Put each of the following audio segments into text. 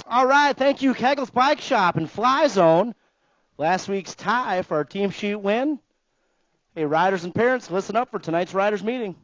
All right, thank you, Kegel's Bike Shop and Fly Zone. Last week's tie for our team sheet win. Hey, riders and parents, listen up for tonight's riders meeting.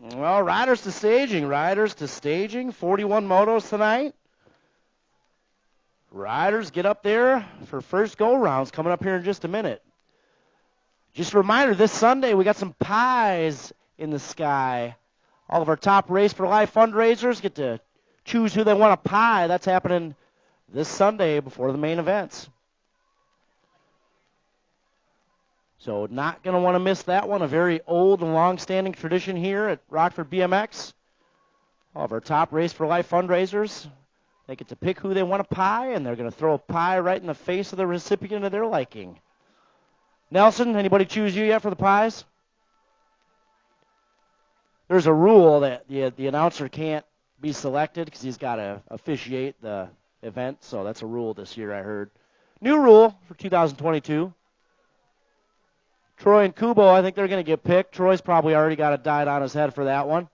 Well, riders to staging. 41 motos tonight. Riders, get up there for first go-rounds coming up here in just a minute. Just a reminder, this Sunday we got some pies in the sky. All of our top Race for Life fundraisers get to choose who they want a pie. That's happening this Sunday before the main events. So not going to want to miss that one. A very old and long-standing tradition here at Rockford BMX. All of our top Race for Life fundraisers, they get to pick who they want a pie, and they're going to throw a pie right in the face of the recipient of their liking. Nelson, anybody choose you yet for the pies? There's a rule that the announcer can't be selected because he's got to officiate the event, so that's a rule this year, I heard. New rule for 2022. Troy and Kubo, I think they're going to get picked. Troy's probably already got a dye on his head for that one.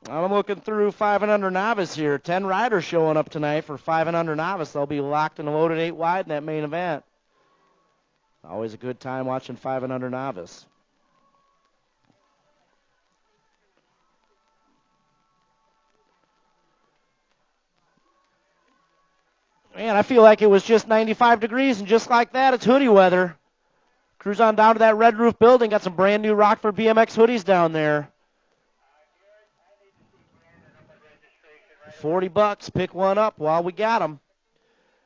I'm looking through 5 and under novice here. 10 riders showing up tonight for 5 and under novice. They'll be locked and loaded 8 wide in that main event. Always a good time watching 5 and under novice. Man, I feel like it was just 95 degrees, and just like that, it's hoodie weather. Cruise on down to that red roof building. Got some brand new Rockford BMX hoodies down there. $40. Pick one up while we got them.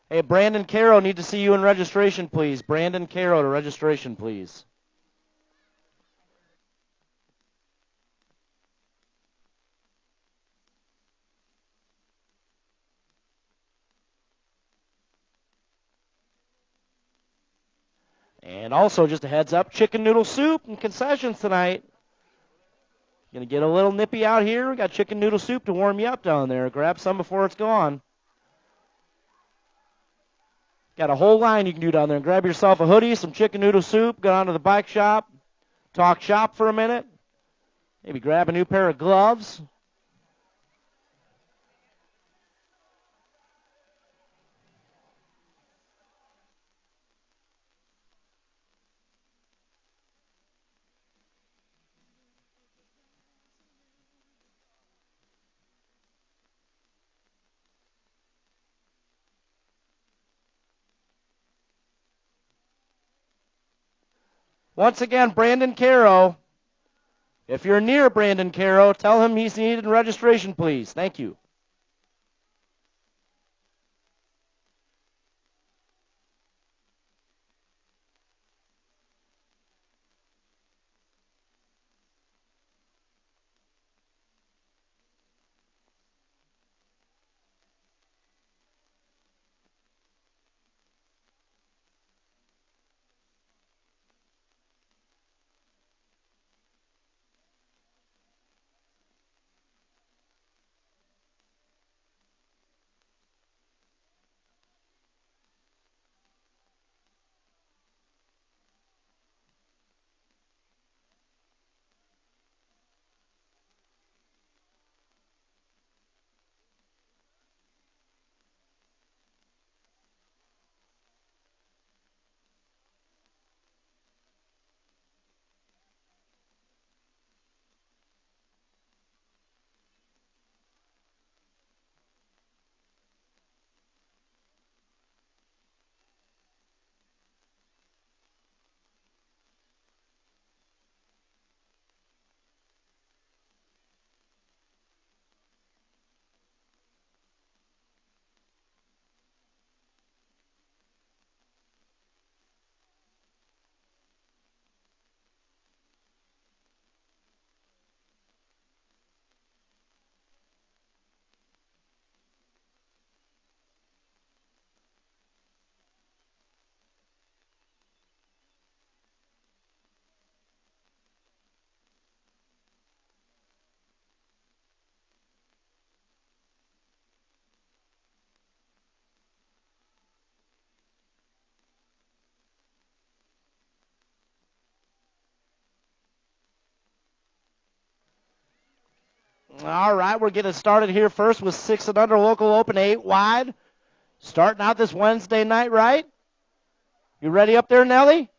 Hey, Brandon Caro, need to see you in registration, please. Brandon Caro to registration, please. And also, just a heads up, chicken noodle soup and concessions tonight. Going to get a little nippy out here. We got chicken noodle soup to warm you up down there. Grab some before it's gone. Got a whole line you can do down there. Grab yourself a hoodie, some chicken noodle soup, go down to the bike shop, talk shop for a minute, maybe grab a new pair of gloves. Once again, Brandon Caro. If you're near Brandon Caro, tell him he's needed in registration, please. Thank you. All right, we're getting started here first with 6 and under local open 8 wide. Starting out this Wednesday night, right? You ready up there, Nelly?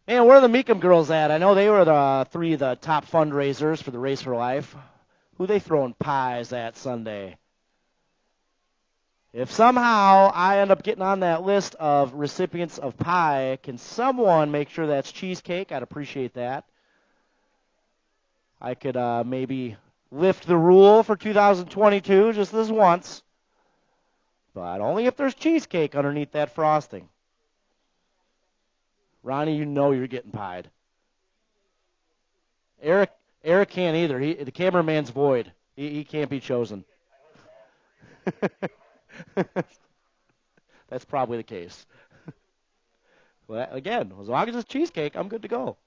Man, where are the Meekum girls at? I know they were the 3 of the top fundraisers for the Race for Life. Who they throwing pies at Sunday? If somehow I end up getting on that list of recipients of pie, can someone make sure that's cheesecake? I'd appreciate that. I could maybe lift the rule for 2022 just this once. but only if there's cheesecake underneath that frosting. Ronnie, you know you're getting pied. Eric can't either. The cameraman's void. He can't be chosen. That's probably the case. Well, again, as long as it's cheesecake, I'm good to go.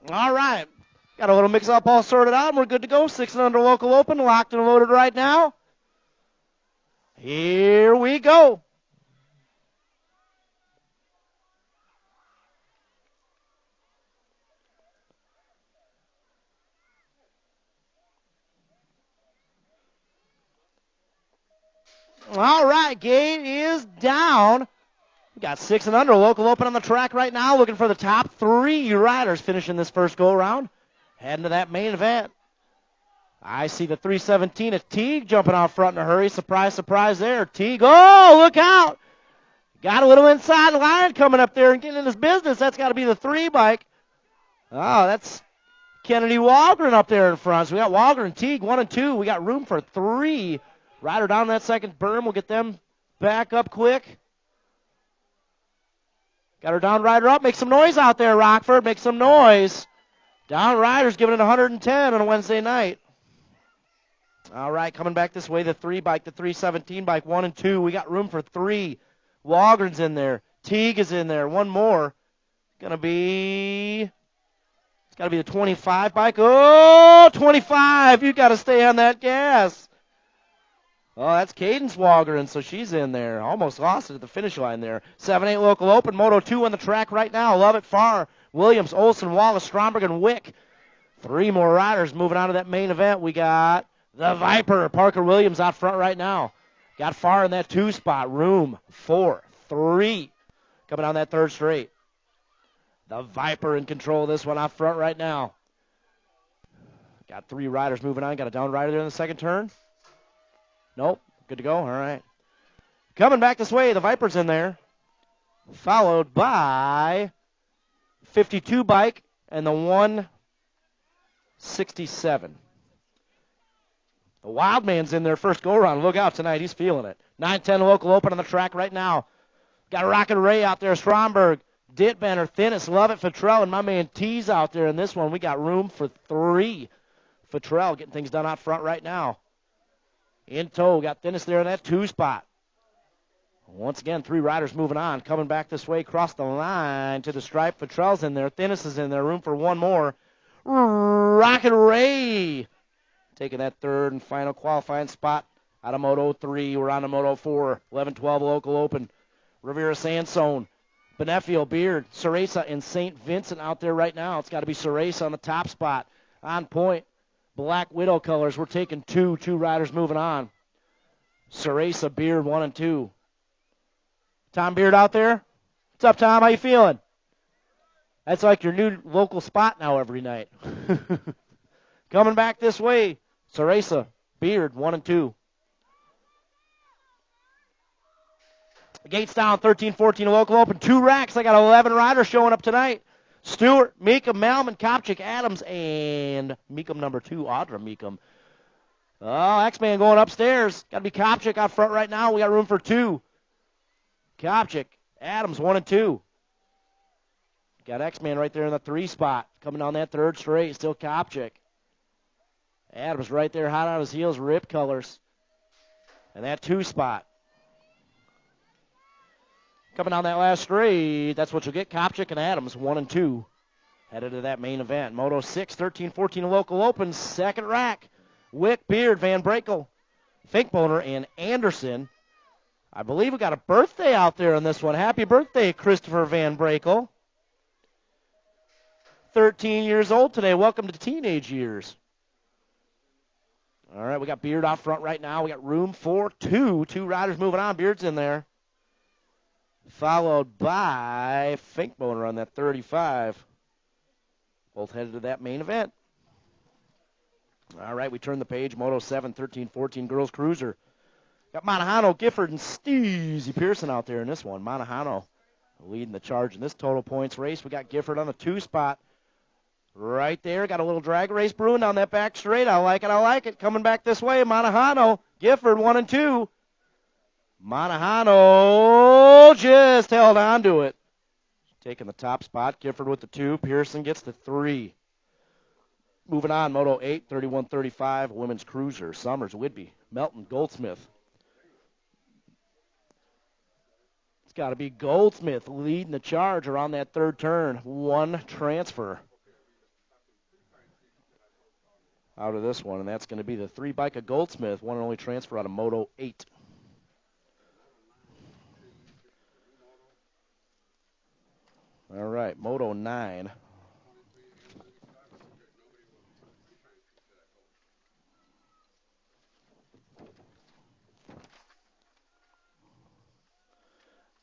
All right. Got a little mix-up all sorted out, and we're good to go. 6 and under local open, locked and loaded right now. Here we go. All right, gate is down. We got 6 and under local open on the track right now, looking for the top 3 riders finishing this first go-around. Heading to that main event. I see the 317 of Teague jumping out front in a hurry. Surprise, surprise there. Teague, oh, look out. Got a little inside line coming up there and getting in his business. That's got to be the 3 bike. Oh, that's Kennedy Walgren up there in front. So we got Walgren, Teague, 1 and 2. We got room for 3. Rider down that second berm. We'll get them back up quick. Got her down rider up. Make some noise out there, Rockford. Make some noise. Down riders giving it 110 on a Wednesday night. All right, coming back this way, the 3 bike, the 317 bike, 1 and 2. We got room for 3. Walgren's in there. Teague is in there. 1 more. It's got to be the 25 bike. Oh, 25. You got to stay on that gas. Oh, that's Cadence Walgren, so she's in there. Almost lost it at the finish line there. 7-8 local open, Moto 2 on the track right now. Love it far. Williams, Olson, Wallace, Stromberg, and Wick. 3 more riders moving on to that main event. We got the Viper, Parker Williams out front right now. Got far in that 2 spot. Room for 3. Coming down that 3rd straight. The Viper in control of this one out front right now. Got 3 riders moving on. Got a down rider there in the second turn. Nope. Good to go. All right. Coming back this way, the Viper's in there. Followed by 52 bike and the 167. The Wildman's in there first go-around. Look out tonight. He's feeling it. 9-10 local open on the track right now. Got Rocket Ray out there. Stromberg, Dittbanner, Thinnis, Love It, Futrell, and my man T's out there in this one. We got room for 3. Futrell getting things done out front right now. In tow, got Thinnis there in that 2 spot. Once again, 3 riders moving on. Coming back this way, across the line to the stripe. Futrell's in there. Thinnis is in there. Room for 1 more. Rocket Ray taking that 3rd and final qualifying spot out of Moto 3. We're on to Moto 4. 11-12 local open. Rivera Sansone, Benefiel, Beard, Ceresa, and St. Vincent out there right now. It's got to be Ceresa on the top spot. On point. Black Widow colors. We're taking 2 riders moving on. Ceresa, Beard, 1 and 2. Tom Beard out there? What's up, Tom? How you feeling? That's like your new local spot now every night. Coming back this way, Ceresa, Beard, 1 and 2. The gate's down, 13-14 local open. 2 racks. I got 11 riders showing up tonight. Stewart, Meekum, Malman, Kopchik, Adams, and Meekum number 2, Audra Meekum. Oh, X-Man going upstairs. Got to be Kopchik out front right now. We got room for 2. Kopchik, Adams, 1 and 2. Got X-Man right there in the 3 spot. Coming on that 3rd straight, still Kopchik. Adams right there, hot on his heels, rip colors. And that 2 spot. Coming down that last straight, that's what you'll get. Kopchik and Adams, 1 and 2. Headed to that main event. Moto 6, 13-14 local open. 2nd rack. Wick, Beard, Van Brakel, Finkboner, and Anderson. I believe we got a birthday out there on this one. Happy birthday, Christopher Van Brakel. 13 years old today. Welcome to teenage years. All right, we got Beard out front right now. We got room for 2. 2 riders moving on. Beard's in there. Followed by Finkboner on that 35. Both headed to that main event. All right, we turn the page. Moto 7, 13-14 Girls Cruiser. Got Monahano, Gifford, and Steezy Pearson out there in this one. Monahano leading the charge in this total points race. We got Gifford on the 2 spot. Right there. Got a little drag race brewing down that back straight. I like it. I like it. Coming back this way, Monahano, Gifford, 1 and 2. Monahano just held on to it. Taking the top spot. Gifford with the 2. Pearson gets the 3. Moving on, Moto 8, 31-35, Women's Cruiser. Summers, Whidbey, Melton, Goldsmith. It's got to be Goldsmith leading the charge around that 3rd turn. 1 transfer. out of this one, and that's going to be the 3 bike of Goldsmith, one and only transfer out of Moto 8. All right, Moto 9.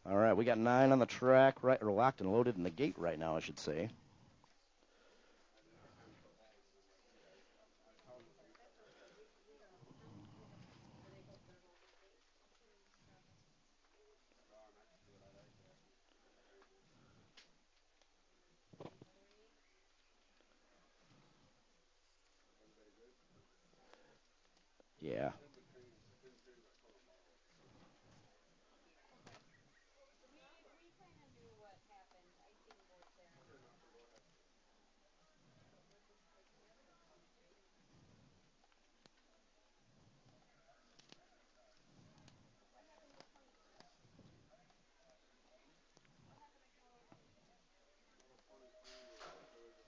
All right, we got 9 on the track, right, or locked and loaded in the gate right now, I should say. Yeah.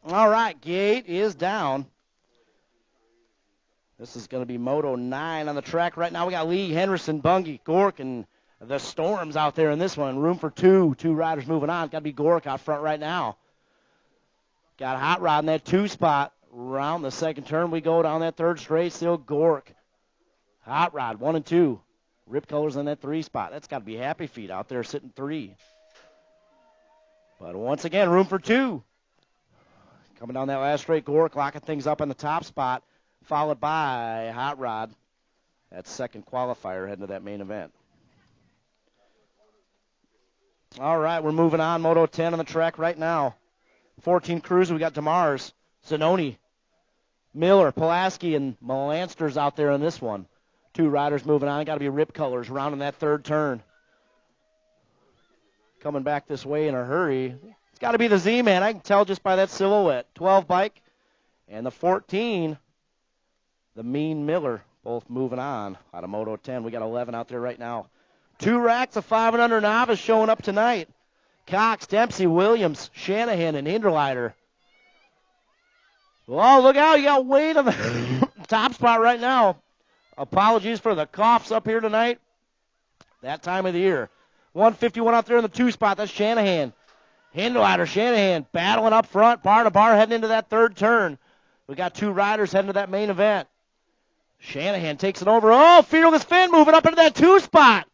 All right, gate is down. This is going to be Moto 9 on the track right now. We got Lee, Henderson, Bungie, Gork, and the Storms out there in this one. Room for 2. 2 riders moving on. Got to be Gork out front right now. Got Hot Rod in that 2 spot. Around the second turn we go down that third straight. Still Gork. Hot Rod, 1 and 2. Rip Colors in that 3 spot. That's got to be Happy Feet out there sitting 3. But once again, room for 2. Coming down that last straight, Gork locking things up in the top spot, followed by Hot Rod. That second qualifier heading to that main event. All right, we're moving on. Moto 10 on the track right now. 14 crews. We got DeMars, Zanoni, Miller, Pulaski, and Melanster's out there in this one. 2 riders moving on. Got to be Rip Colors rounding that third turn. Coming back this way in a hurry. It's got to be the Z-Man. I can tell just by that silhouette. 12 bike and the 14, the Mean Miller, both moving on out of Moto 10. We got 11 out there right now. 2 racks of 5 and under novice showing up tonight. Cox, Dempsey, Williams, Shanahan, and Hinderleiter. Oh, look out. You got Wade on the top spot right now. Apologies for the coughs up here tonight. That time of the year. 151 out there in the 2 spot. That's Shanahan. Hinderleiter, Shanahan battling up front, bar to bar, heading into that third turn. We got 2 riders heading to that main event. Shanahan takes it over. Oh, Fearless Finn moving up into that 2 spot.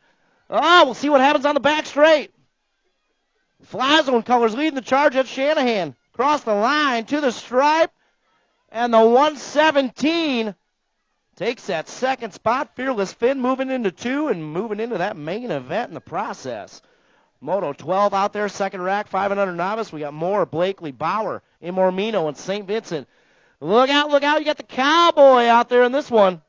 Oh, we'll see what happens on the back straight. Fly Zone Colors leading the charge. That's Shanahan. Across the line to the stripe. And the 117 takes that second spot. Fearless Finn moving into 2 and moving into that main event in the process. Moto 12 out there, second rack, 5 and under novice. We got Moore, Blakely, Bauer, Imormino, and St. Vincent. Look out, look out. You got the Cowboy out there in this one.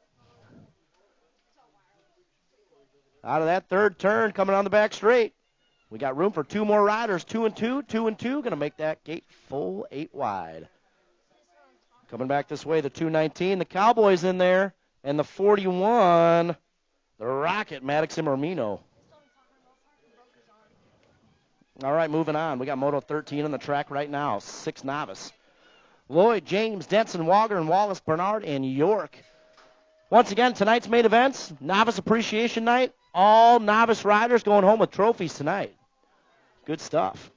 Out of that third turn, coming on the back straight. We got room for 2 more riders, 2 and 2, 2 and 2. Going to make that gate full 8 wide. Coming back this way, the 219, the Cowboys in there, and the 41, the Rocket, Maddox Imormino. All right, moving on. We got Moto 13 on the track right now. 6 novice. Lloyd, James, Denson, Walker, and Wallace, Bernard, and York. Once again, tonight's main events, Novice Appreciation Night. All novice riders going home with trophies tonight. Good stuff.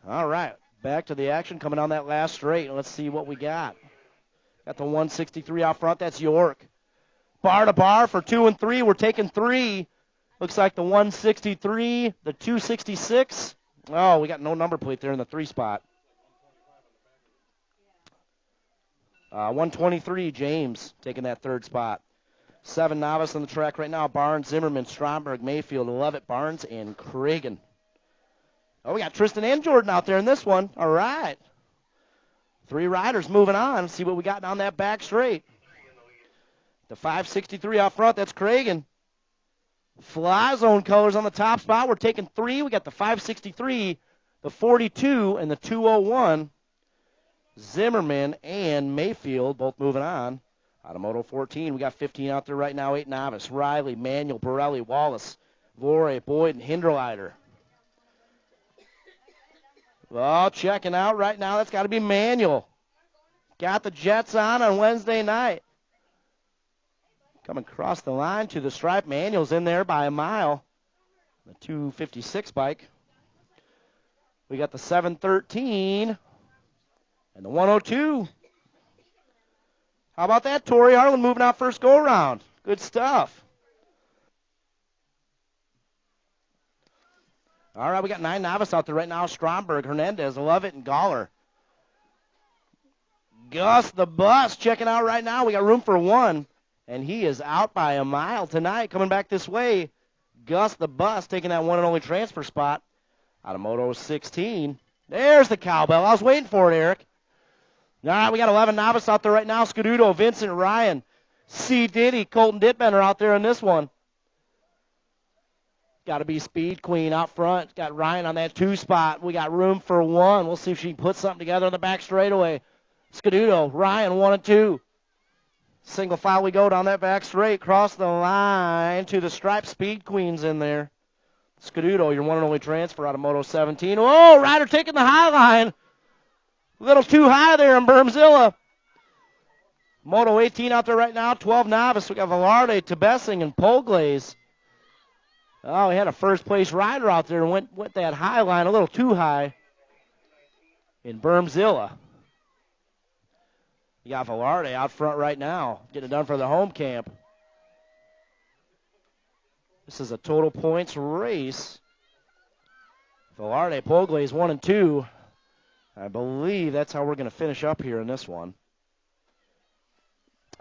All right, back to the action coming on that last straight. Let's see what we got. Got the 163 out front. That's York. Bar to bar for 2 and 3. We're taking 3. Looks like the 163, the 266. Oh, we got no number plate there in the 3 spot. 123, James, taking that 3rd spot. 7 novice on the track right now. Barnes, Zimmerman, Stromberg, Mayfield, Levitt, Barnes, and Cragen. Oh, we got Tristan and Jordan out there in this one. All right. 3 riders moving on. Let's see what we got down that back straight. The 563 out front, that's Cragen. Fly Zone Colors on the top spot. We're taking 3. We got the 563, the 42, and the 201. Zimmerman and Mayfield both moving on. Out of Moto 14, we got 15 out there right now, 8 novice. Riley, Manuel, Borelli, Wallace, Vore, Boyd, and Hinderleiter. Well, checking out right now, that's got to be Manuel. got the Jets on Wednesday night. Coming across the line to the stripe. Manuel's in there by a mile. The 256 bike. We got the 713 and the 102. How about that, Tori Harlan moving out first go-around? Good stuff. All right, we got 9 novice out there right now. Stromberg, Hernandez, Lovett, and Galler. Gus the Bus checking out right now. We got room for 1, and he is out by a mile tonight. Coming back this way, Gus the Bus taking that one and only transfer spot out of Moto 16. There's the cowbell. I was waiting for it, Eric. All right, we got 11 novice out there right now. Scuduto, Vincent, Ryan, C. Diddy, Colton Dittbender out there in this one. Got to be Speed Queen out front. Got Ryan on that 2 spot. We got room for 1. We'll see if she can put something together on the back straightaway. Scuduto, Ryan, 1 and 2. Single file we go down that back straight. Cross the line to the stripe. Speed Queen's in there. Scuduto, your one and only transfer out of Moto 17. Oh, Ryder taking the high line. A little too high there in Bermzilla. Moto 18 out there right now. 12 novice. We got Velarde, Tebessing, and Polglaze. Oh, we had a first-place rider out there and went that high line a little too high in Bermzilla. You got Velarde out front right now, getting it done for the home camp. This is a total points race. Velarde, Polglaze 1 and 2. I believe that's how we're going to finish up here in this one.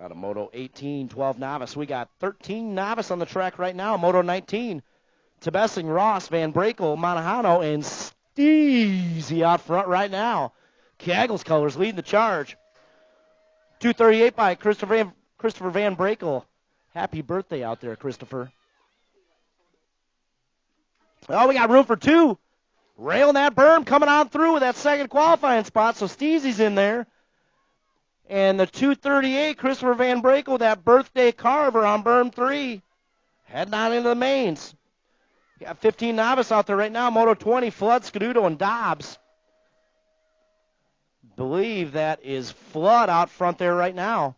Out of Moto 18, 12 novice. We got 13 novice on the track right now. Moto 19. Tebessing, Ross, Van Brakel, Monahano, and Steezy out front right now. Kaggles Colors leading the charge. 238 by Christopher Van Brakel. Happy birthday out there, Christopher. Oh, we got room for 2. Railing that berm, coming on through with that second qualifying spot, so Steezy's in there. And the 238, Christopher Van Brakel, that birthday carver on berm 3. Heading on into the mains. We got 15 novice out there right now. Moto 20, Flood, Scuduto, and Dobbs. Believe that is Flood out front there right now.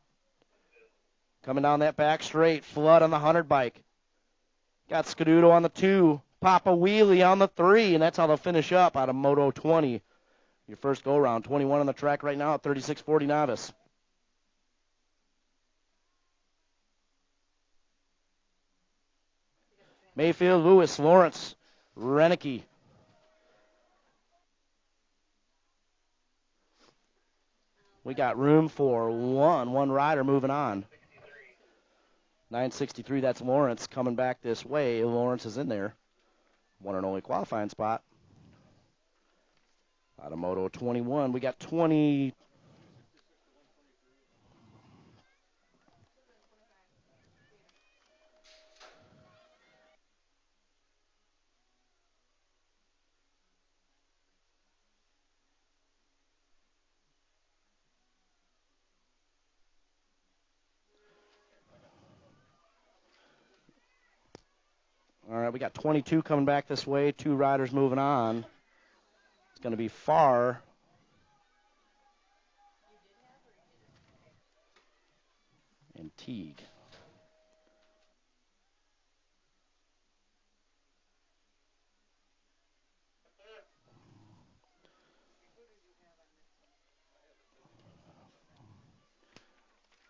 Coming down that back straight. Flood on the 100 bike. Got Scuduto on the 2. Papa Wheelie on the 3. And that's how they'll finish up out of Moto 20. Your first go-around. 21 on the track right now at 36:40 novice. Mayfield, Lewis, Lawrence, Renicky. We got room for one rider moving on. 963, that's Lawrence coming back this way. Lawrence is in there. One and only qualifying spot. Out of Moto 21, we got 20. All right, we got 22 coming back this way. 2 riders moving on. It's going to be Farr and Teague.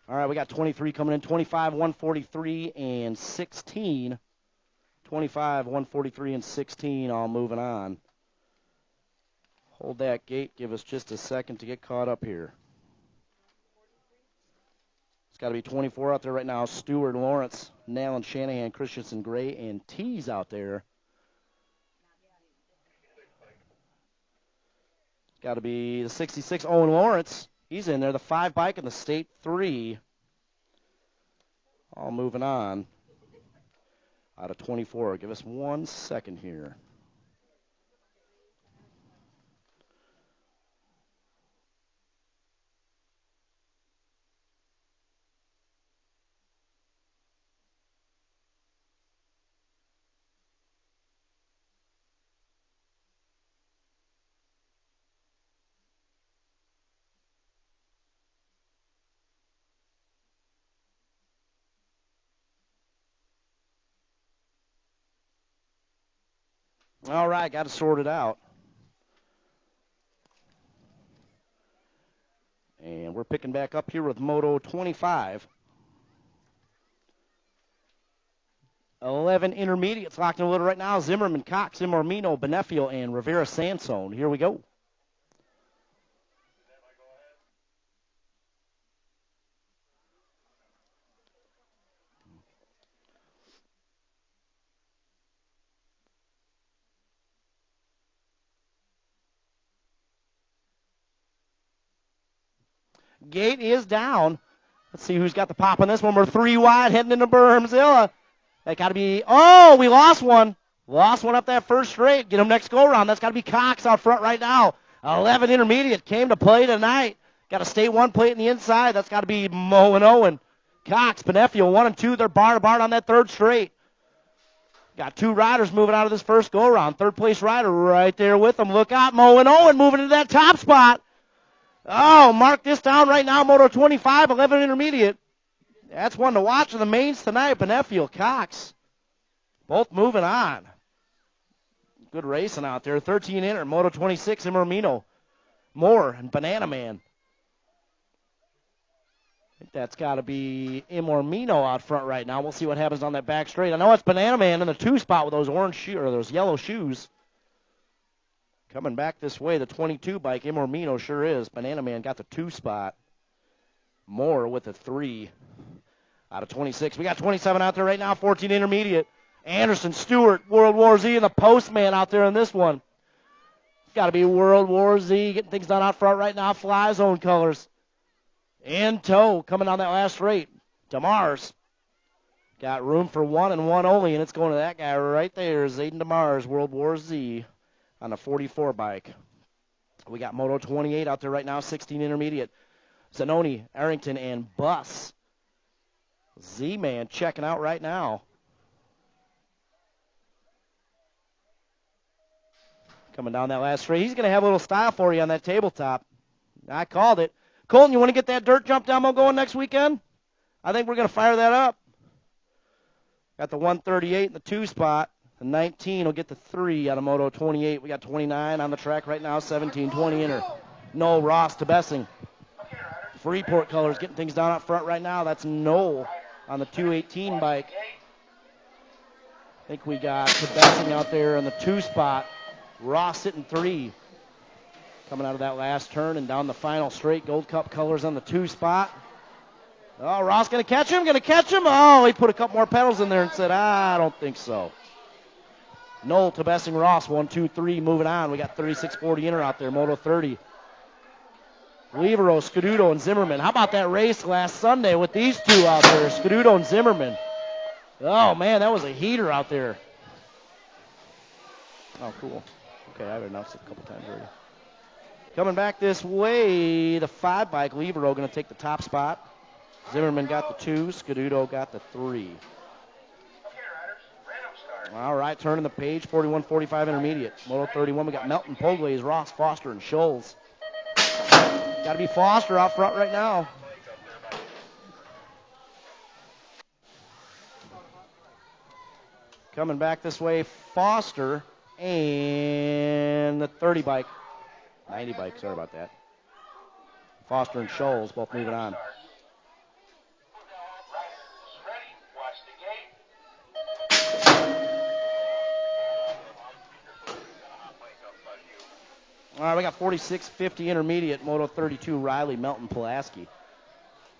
All right, we got 23 coming in. 25, 143, and 16. 25, 143, and 16 all moving on. Hold that gate. Give us just a second to get caught up here. It's got to be 24 out there right now. Stewart, Lawrence, Nallen, Shanahan, Christensen, Gray, and Tees out there. Got to be the 66, Owen Lawrence. He's in there. The 5 bike and the State 3. All moving on. Out of 24. Give us 1 second here. All right, got to sort it out. And we're picking back up here with Moto 25. 11 intermediates locked in a little right now. Zimmerman, Cox, Imormino, Benefio, and Rivera Sansone. Here we go. Gate is down. Let's see who's got the pop on this one. We're 3 wide heading into Bermzilla. That got to be, oh, we lost one. Lost one up that first straight. Get him next go-around. That's got to be Cox out front right now. 11 intermediate came to play tonight. Got a state 1 plate in the inside. That's got to be Mo and Owen. Cox, Benefio, 1 and 2. They're bar to bar on that third straight. Got 2 riders moving out of this first go-around. Third place rider right there with them. Look out, Mo and Owen moving into that top spot. Oh, mark this down right now, Moto 25, 11 intermediate. That's one to watch in the mains tonight, Benefio, Cox. Both moving on. Good racing out there. 13 inner, Moto 26, Imormino, Moore, and Banana Man. I think that's got to be Imormino out front right now. We'll see what happens on that back straight. I know it's Banana Man in the 2 spot with those orange shoes or those yellow shoes. Coming back this way, the 22 bike, Imormino sure is. Banana Man got the 2 spot. Moore with the 3 out of 26. We got 27 out there right now, 14 intermediate. Anderson, Stewart, World War Z, and the Postman out there in this one. Got to be World War Z getting things done out front right now. Fly Zone colors. In tow, coming on that last straight. DeMars. Got room for 1 and 1 only, and it's going to that guy right there, Zayden DeMars, World War Z, on a 44 bike. We got Moto 28 out there right now, 16 intermediate. Zanoni, Arrington, and Buss. Z-Man checking out right now. Coming down that last straight. He's going to have a little style for you on that tabletop. I called it. Colton, you want to get that dirt jump demo going next weekend? I think we're going to fire that up. Got the 138 in the 2 spot. The 19 will get the 3 out of Moto 28. We got 29 on the track right now, 17, 20 inner. Noel Ross to Bessing. Freeport colors getting things down up front right now. That's Noel on the 218 bike. I think we got Bessing out there in the 2 spot. Ross sitting 3. Coming out of that last turn and down the final straight. Gold Cup colors on the 2 spot. Oh, Ross going to catch him, Oh, he put a couple more pedals in there and said, I don't think so. Noel to Bessing Ross, 1, 2, 3, moving on. We got 36-40 inner out there, Moto 30. Levero, Scuduto, and Zimmerman. How about that race last Sunday with these 2 out there, Scuduto and Zimmerman? Oh, man, that was a heater out there. Oh, cool. Okay, I've announced it a couple times already. Coming back this way, the 5 bike, Levero going to take the top spot. Zimmerman got the 2, Scuduto got the 3. All right, turning the page, 41-45 intermediate. Moto 31, we got Melton, Poglaze, Ross, Foster, and Scholes. Got to be Foster out front right now. Coming back this way, Foster and the 30 bike. 90 bike, sorry about that. Foster and Scholes both moving on. All right, we got 46-50 intermediate, Moto 32, Riley, Melton, Pulaski.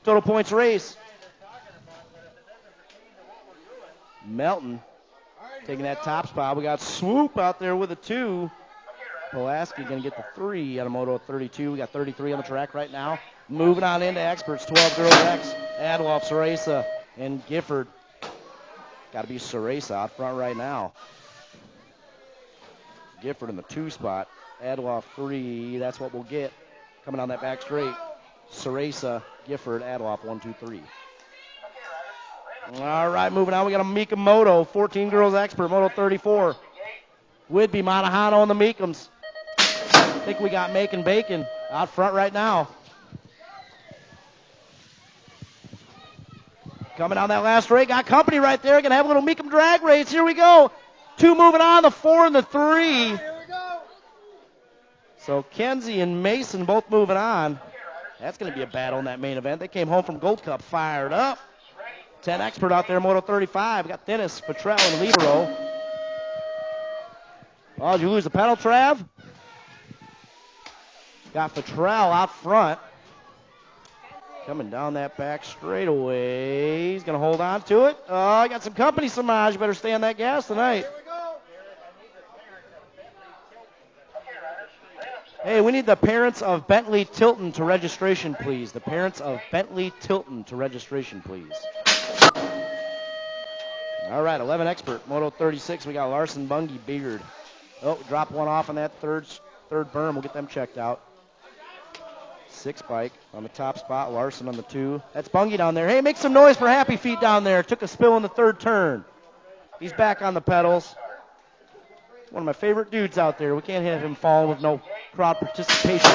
Total points race. Melton taking that top spot. We got Swoop out there with a 2. Pulaski going to get the 3 out of Moto 32. We got 33 on the track right now. Moving on into experts, 12 Girls X, Adloff, Ceresa, and Gifford. Got to be Ceresa out front right now. Gifford in the 2 spot. Adloff 3, that's what we'll get. Coming on that back straight. Ceresa, Gifford, Adloff, 1, 2, 3. All right, moving on. We got a Mika Moto, 14 Girls Expert, Moto 34. Whidbey, Monahano, and the Meekums. I think we got Macon Bacon out front right now. Coming on that last straight, got company right there. Going to have a little Meekum drag race. Here we go. Two moving on, the 4 and the 3. So Kenzie and Mason both moving on. That's going to be a battle in that main event. They came home from Gold Cup fired up. 10 expert out there, Moto 35. We got Dennis, Petrell, and Libero. Oh, did you lose the pedal, Trav? Got Petrell out front. Coming down that back straightaway. He's going to hold on to it. Oh, I got some company, Samaj. Better stay on that gas tonight. Hey, we need the parents of Bentley Tilton to registration, please. The parents of Bentley Tilton to registration, please. All right, 11 expert, Moto 36. We got Larson, Bungie, Beard. Oh, drop one off on that third berm. We'll get them checked out. 6 bike on the top spot. Larson on the 2. That's Bungie down there. Hey, make some noise for Happy Feet down there. Took a spill in the third turn. He's back on the pedals. One of my favorite dudes out there. We can't have him fall with no crowd participation.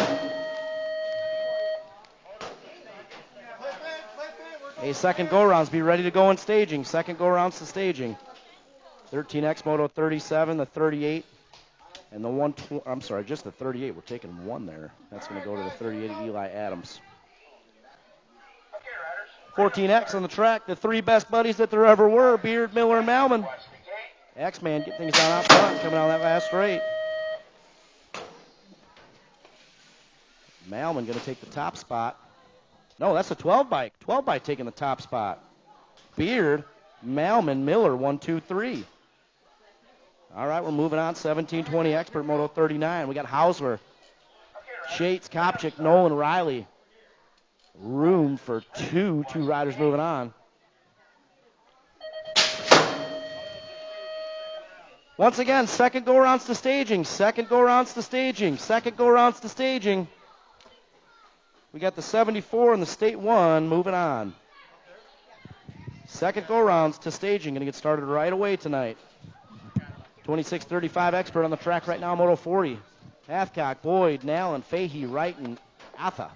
Hey, second go-rounds. Be ready to go in staging. Second go-rounds to staging. 13X Moto 37, the 38, and the 120. I'm sorry, just the 38. We're taking one there. That's going to go to the 38 Eli Adams. 14X on the track. The 3 best buddies that there ever were, Beard, Miller, and Malman. X-Man, get things down out front, coming out of that last straight. Malman going to take the top spot. No, that's a 12 bike. 12 bike taking the top spot. Beard, Malman, Miller, 1, 2, 3. All right, we're moving on. 1720 expert Moto 39. We got Hausler, Shates, Kopchik, Nolan, Riley. Room for two riders moving on. Once again, second go-rounds to staging. Second go-rounds to staging. Second go-rounds to staging. We got the 74 and the State 1 moving on. Second go-rounds to staging. Going to get started right away tonight. 26-35 expert on the track right now, Moto 40. Hathcock, Boyd, Nallen, Fahey, Wright, and Atha.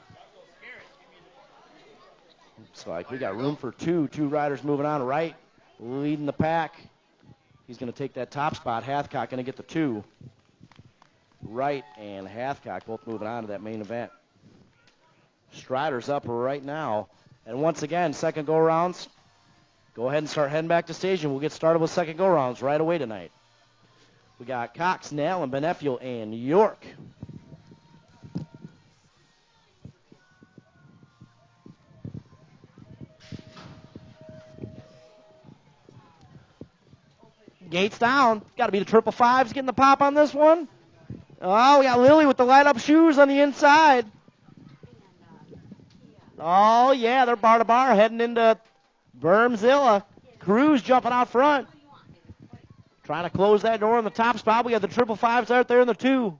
Looks like we got room for two riders moving on. Wright leading the pack. He's going to take that top spot. Hathcock going to get the 2. Wright and Hathcock both moving on to that main event. Strider's up right now. And once again, second go-rounds. Go ahead and start heading back to staging. We'll get started with second go-rounds right away tonight. We got Cox, Nell, Benefiel, and York. Gates down. Got to be the 555s getting the pop on this one. Oh, we got Lily with the light-up shoes on the inside. Oh, yeah, they're bar to bar heading into Bermzilla. Cruz jumping out front. Trying to close that door on the top spot. We got the 555s out there in the 2.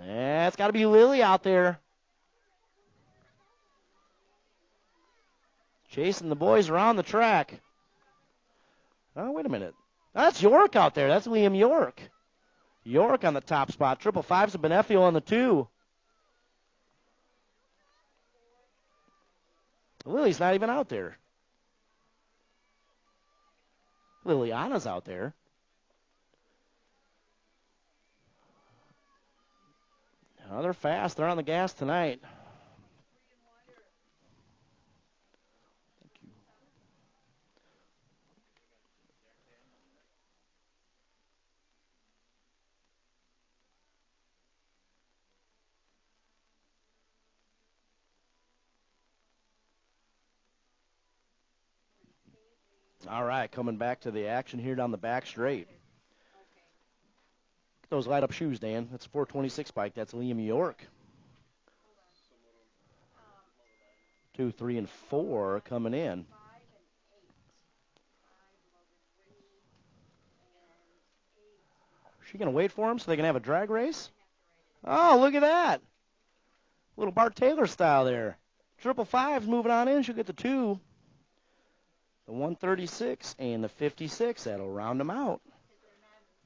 Yeah, it's got to be Lily out there. Chasing the boys around the track. Oh, wait a minute. That's York out there. That's Liam York. York on the top spot. 555s of Benefiel on the 2. Lily's not even out there. Liliana's out there. Oh, they're fast. They're on the gas tonight. All right, coming back to the action here down the back straight. Get those light-up shoes, Dan. That's a 426 bike. That's Liam York. 2, 3, and 4 coming in. Is she going to wait for him so they can have a drag race? Oh, look at that. Little Bart Taylor style there. 555's moving on in. She'll get the 2. The 136 and the 56. That'll round them out.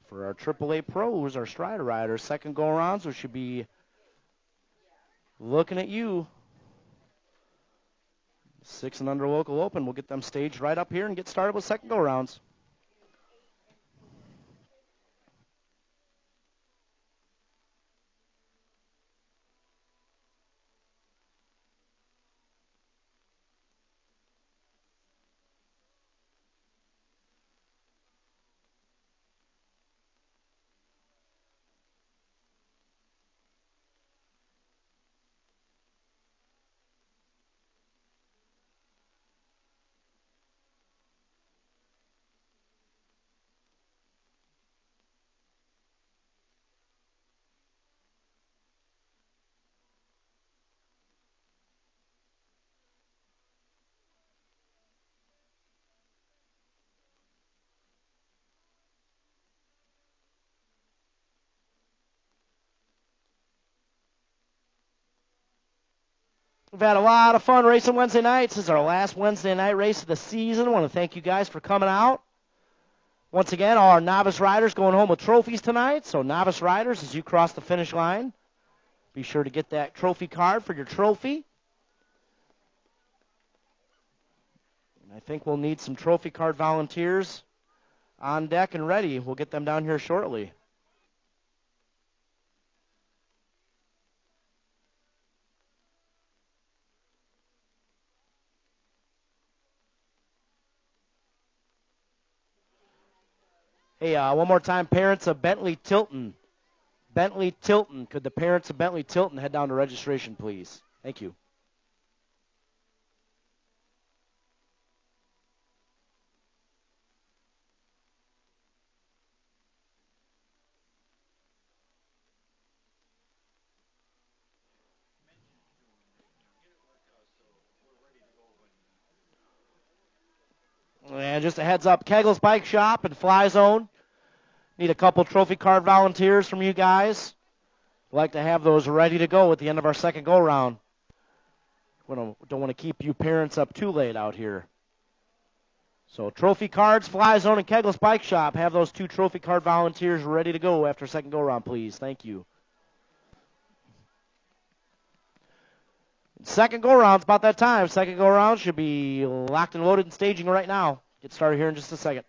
For our AAA pros, our Strider riders, second go-arounds, we should be looking at you. 6 and under local open. We'll get them staged right up here and get started with second go-rounds. We've had a lot of fun racing Wednesday nights. This is our last Wednesday night race of the season. I want to thank you guys for coming out. Once again, all our novice riders going home with trophies tonight. So novice riders, as you cross the finish line, be sure to get that trophy card for your trophy. And I think we'll need some trophy card volunteers on deck and ready. We'll get them down here shortly. Hey, one more time, parents of Bentley Tilton. Bentley Tilton. Could the parents of Bentley Tilton head down to registration, please? Thank you. And just a heads up, Kegel's Bike Shop and Fly Zone. Need a couple trophy card volunteers from you guys. Like to have those ready to go at the end of our second go-round. Don't want to keep you parents up too late out here. So trophy cards, Fly Zone, and Kegel's Bike Shop. Have those 2 trophy card volunteers ready to go after second go-round, please. Thank you. Second go-round's about that time. Second go-round should be locked and loaded and staging right now. Get started here in just a second.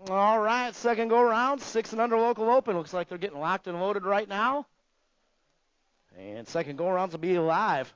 All right, second go around, 6 and under local open. Looks like they're getting locked and loaded right now. And second go arounds will be live.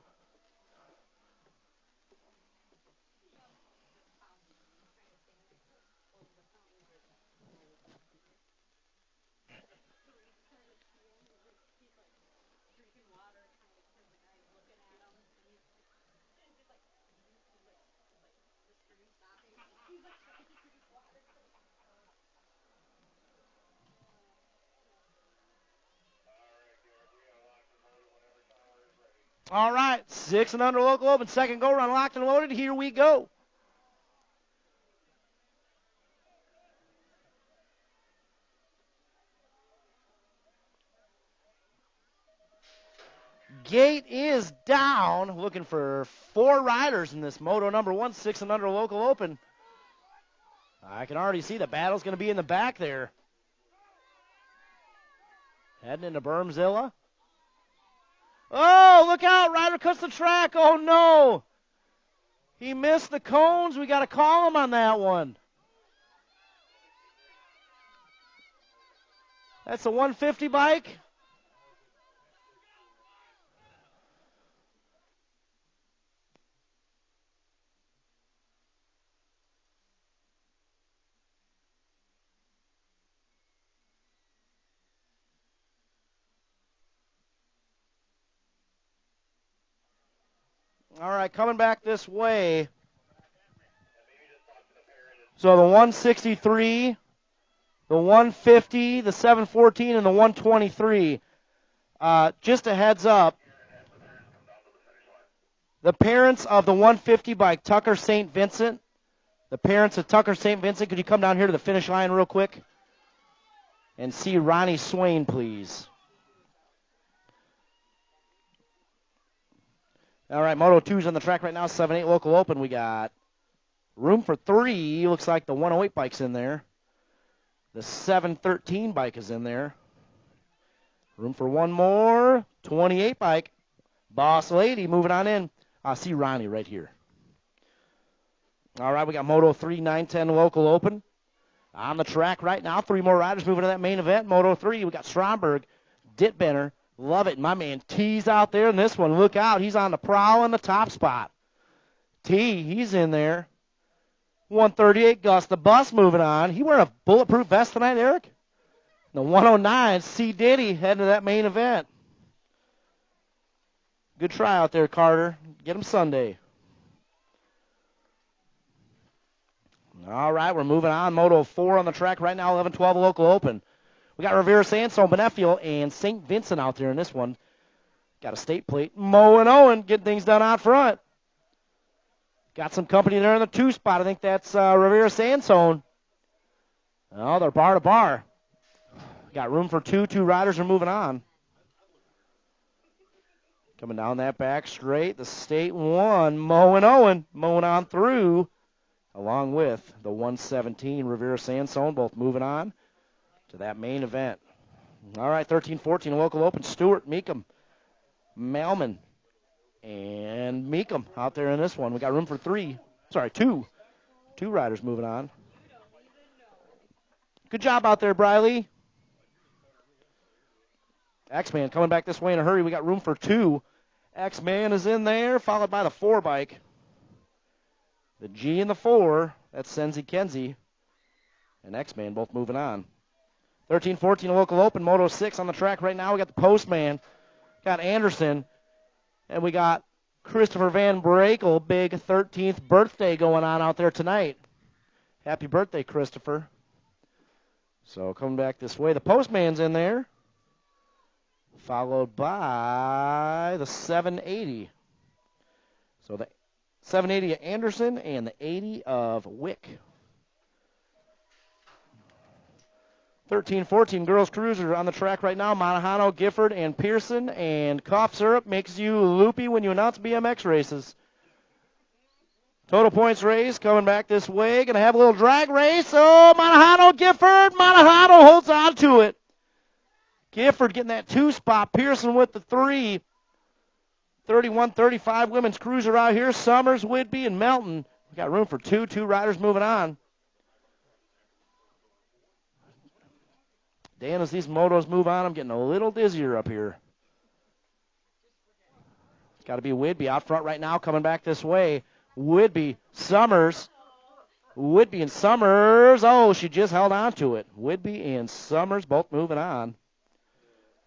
All right, 6 and under local open. Second go around, locked and loaded. Here we go. Gate is down. Looking for 4 riders in this moto number 1, 6 and under local open. I can already see the battle's going to be in the back there. Heading into Bermzilla. Oh, look out. Rider cuts the track. Oh, no. He missed the cones. We got to call him on that one. That's a 150 bike. All right, coming back this way. So the 163, the 150, the 714, and the 123. Just a heads up. The parents of the 150 by Tucker St. Vincent, the parents of Tucker St. Vincent, could you come down here to the finish line real quick and see Ronnie Swain, please? All right, Moto 2's on the track right now, 7-8 local open. We got room for 3. Looks like the 108 bike's in there. The 713 bike is in there. Room for 1 more. 28 bike. Boss Lady moving on in. I see Ronnie right here. All right, we got Moto 3, 910 local open. On the track right now, 3 more riders moving to that main event. Moto 3, we got Stromberg, Dittbenner. Love it. My man T's out there in this one. Look out. He's on the prowl in the top spot. T, he's in there. 138, Gus the Bus moving on. He wearing a bulletproof vest tonight, Eric? The 109, C. Diddy heading to that main event. Good try out there, Carter. Get him Sunday. All right, we're moving on. Moto 4 on the track right now, 11-12 local open. We got Rivera Sandstone, Benefiel, and St. Vincent out there in this one. Got a state plate. Mo and Owen getting things done out front. Got some company there in the 2 spot. I think that's Rivera Sandstone. Oh, they're bar to bar. Got room for 2. 2 riders are moving on. Coming down that back straight, the state 1, Mo and Owen mowing on through, along with the 117 Rivera Sandstone, both moving on to that main event. All right, 13-14 local open. Stewart, Meekum, Malman, and Meekum out there in this one. We got room for 2 riders moving on. Good job out there, Briley. X-Man coming back this way in a hurry. We got room for 2. X-Man is in there, followed by the 4 bike. The G and the 4, that's Senzi Kenzie. And X-Man both moving on. 13-14 local open, Moto 6 on the track right now. We got the Postman, got Anderson, and we got Christopher Van Brakel, big 13th birthday going on out there tonight. Happy birthday, Christopher. So coming back this way, the Postman's in there, followed by the 780. So the 780 of Anderson and the 80 of Wick. 13-14 girls cruiser on the track right now. Monahano, Gifford, and Pearson. And cough syrup makes you loopy when you announce BMX races. Total points race coming back this way. Going to have a little drag race. Oh, Monahano, Gifford. Monahano holds on to it. Gifford getting that 2 spot. Pearson with the 3. 31-35 women's cruiser out here. Summers, Whidbey, and Melton. We got room for 2 riders moving on. Dan, as these motos move on, I'm getting a little dizzier up here. It's got to be Whidbey out front right now, coming back this way. Whidbey, Summers. Whidbey and Summers. Oh, she just held on to it. Whidbey and Summers both moving on.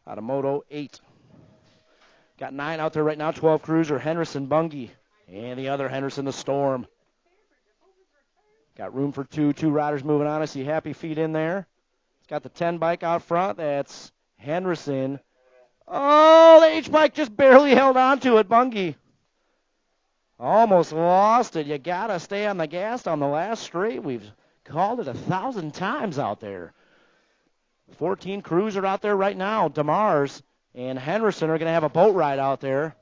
Out of Moto 8. Got 9 out there right now. 12 Cruiser, Henderson, Bungie. And the other Henderson, the Storm. Got room for two riders moving on. I see Happy Feet in there. It's got the 10 bike out front. That's Henderson. Oh, the H bike just barely held on to it, Bungie. Almost lost it. You got to stay on the gas on the last straight. We've called it 1,000 times out there. 14 Cruiser out there right now. DeMars and Henderson are going to have a boat ride out there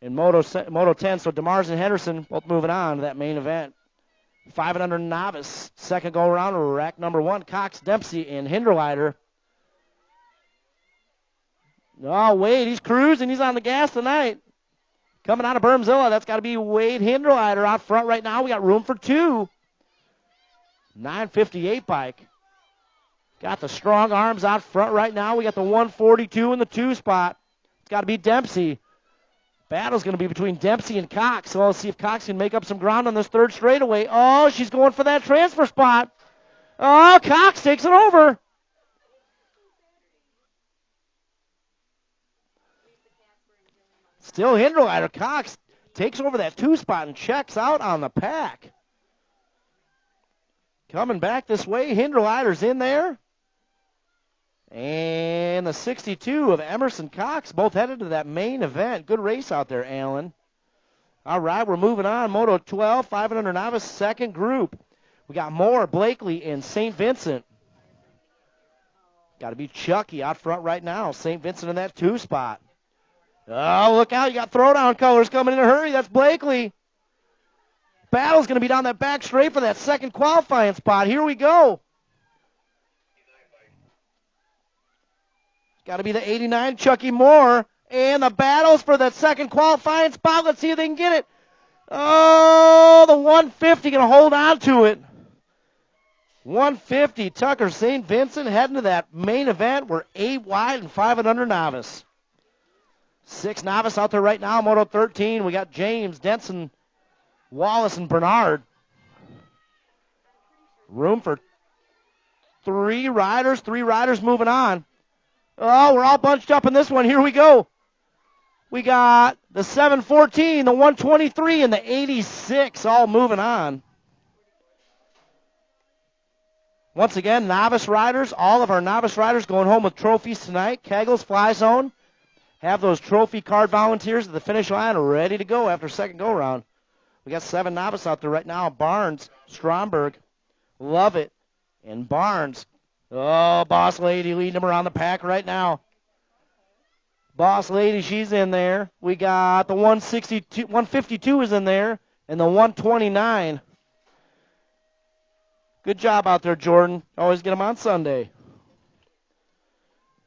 in Moto 10. So DeMars and Henderson both moving on to that main event. 500 novice. Second go around, rack number 1. Cox, Dempsey, and Hinderleiter. Oh, Wade, he's cruising. He's on the gas tonight. Coming out of Bermzilla, that's got to be Wade Hinderleiter out front right now. We got room for 2. 958 bike. Got the strong arms out front right now. We got the 142 in the 2 spot. It's got to be Dempsey. Battle's going to be between Dempsey and Cox. So let's see if Cox can make up some ground on this third straightaway. Oh, she's going for that transfer spot. Oh, Cox takes it over. Still Hinderleiter. Cox takes over that 2 spot and checks out on the pack. Coming back this way, Hinderleiter's in there. And the 62 of Emerson Cox, both headed to that main event. Good race out there, Alan. All right, we're moving on. Moto 12, 500 novice, second group. We got Moore, Blakely, and St. Vincent. Got to be Chucky out front right now. St. Vincent in that 2 spot. Oh, look out. You got throwdown colors coming in a hurry. That's Blakely. Battle's going to be down that back straight for that second qualifying spot. Here we go. Got to be the 89, Chucky Moore. And the battles for that second qualifying spot. Let's see if they can get it. Oh, the 150 going to hold on to it. 150, Tucker St. Vincent heading to that main event. We're 8 wide and 500 novice. 6 novice out there right now, Moto 13. We got James, Denson, Wallace, and Bernard. Room for 3 riders moving on. Oh, we're all bunched up in this one. Here we go. We got the 714, the 123, and the 86 all moving on. Once again, novice riders, all of our novice riders going home with trophies tonight. Keggles, Fly Zone. Have those trophy card volunteers at the finish line ready to go after second go-around. We got 7 novice out there right now. Barnes, Stromberg, Lovett, and Barnes. Oh, Boss Lady leading them around the pack right now. Boss Lady, she's in there. We got the 152 is in there, and the 129. Good job out there, Jordan. Always get them on Sunday.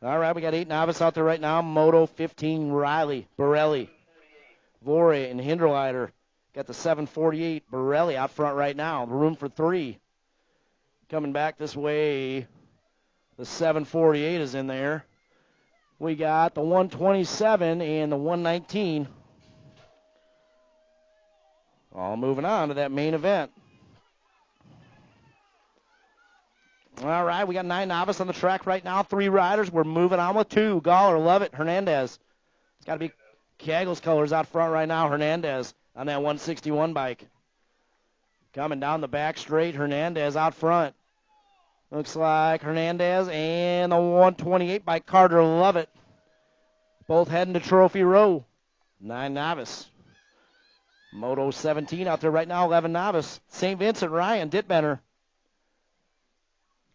All right, we got 8 novice out there right now. Moto 15, Riley, Borelli, Vore, and Hinderleiter. Got the 748, Borelli out front right now. Room for 3. Coming back this way, the 748 is in there. We got the 127 and the 119. All moving on to that main event. All right, we got 9 novice on the track right now. 3 riders. We're moving on with 2. Galler, Lovett, Hernandez. It's got to be Keggles colors out front right now. Hernandez on that 161 bike. Coming down the back straight, Hernandez out front. Looks like Hernandez and the 128 bike, Carter Lovett. Both heading to Trophy Row. 9 novice. Moto 17 out there right now, 11 novice. St. Vincent, Ryan Dittbender.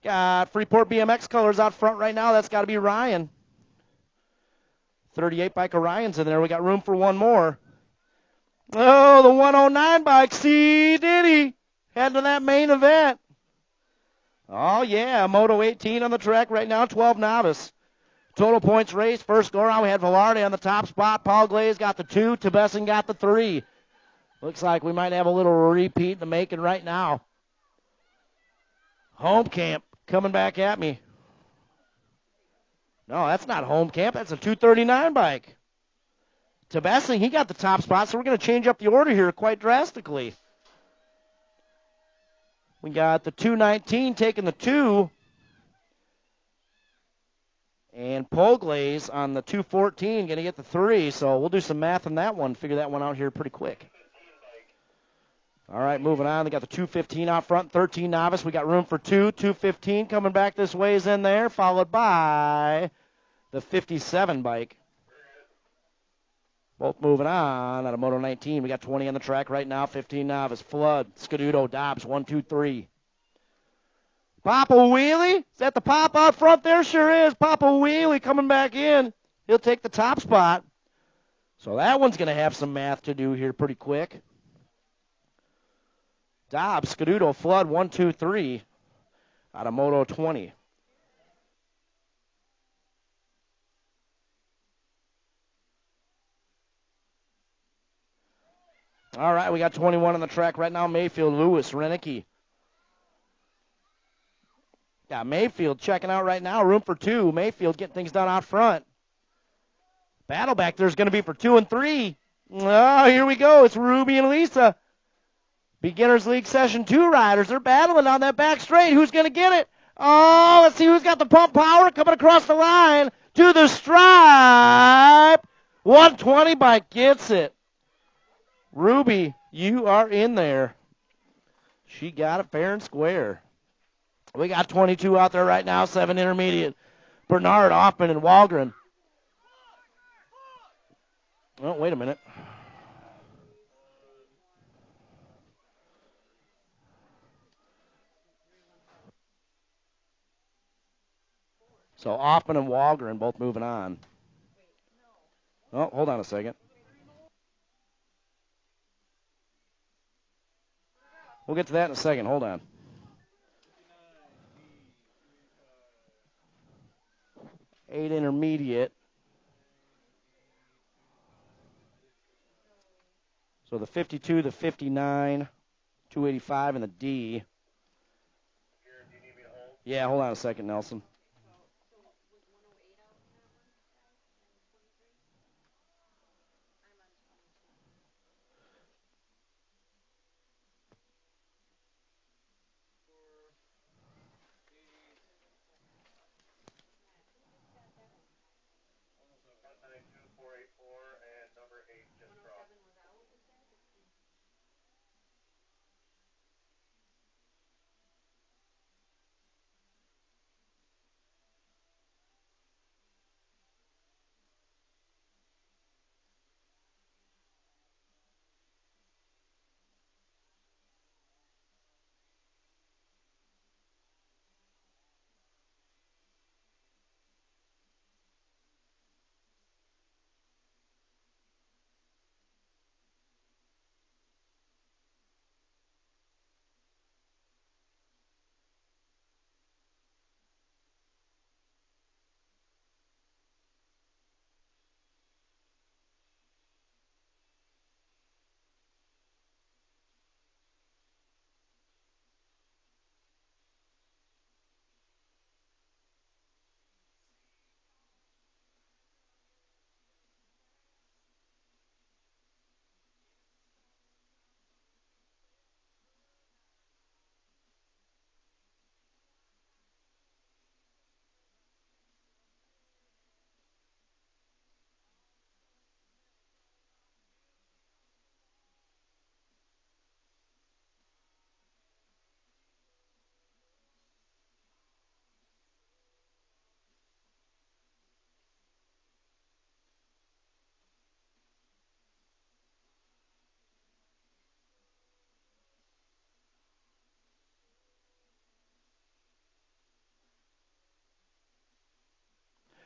Got Freeport BMX colors out front right now. That's got to be Ryan. 38 bike Orion's in there. We got room for 1 more. Oh, the 109 bike. See, did he? Heading to that main event. Oh, yeah. Moto 18 on the track right now. 12 novice. Total points race. First go around, we had Velarde on the top spot. Paul Glaze got the 2. Tebesson got the 3. Looks like we might have a little repeat in the making right now. Home camp coming back at me. No, that's not home camp. That's a 239 bike. Tabessing, he got the top spot, so we're going to change up the order here quite drastically. We got the 219 taking the 2. And Poglaze on the 214 going to get the 3. So we'll do some math on that one, figure that one out here pretty quick. All right, moving on. They got the 215 out front, 13 novice. We got room for 2. 215 coming back this way is in there, followed by the 57 bike. Both moving on out of Moto 19. We got 20 on the track right now, 15 novice. Flood, Scaduto, Dobbs, 1, 2, 3. Papa Wheelie? Is that the pop out front there? Sure is. Papa Wheelie coming back in. He'll take the top spot. So that one's going to have some math to do here pretty quick. Dobbs, Scaduto, Flood, 1, 2, 3 out of Moto 20. All right, we got 21 on the track right now. Mayfield, Lewis, Renicky. Got Mayfield checking out right now. Room for 2. Mayfield getting things done out front. Battle back there's going to be for 2 and 3. Oh, here we go. It's Ruby and Lisa. Beginners League Session 2 riders. They're battling on that back straight. Who's going to get it? Oh, let's see who's got the pump power coming across the line to the stripe. 120 bike gets it. Ruby, you are in there. She got it fair and square. We got 22 out there right now, 7 intermediate. Bernard, Hoffman, and Walgren. Oh, wait a minute. So Hoffman and Walgren both moving on. Oh, hold on a second. We'll get to that in a second. Hold on. Eight intermediate. So the 52, the 59, 285, and the D. Yeah, hold on a second, Nelson.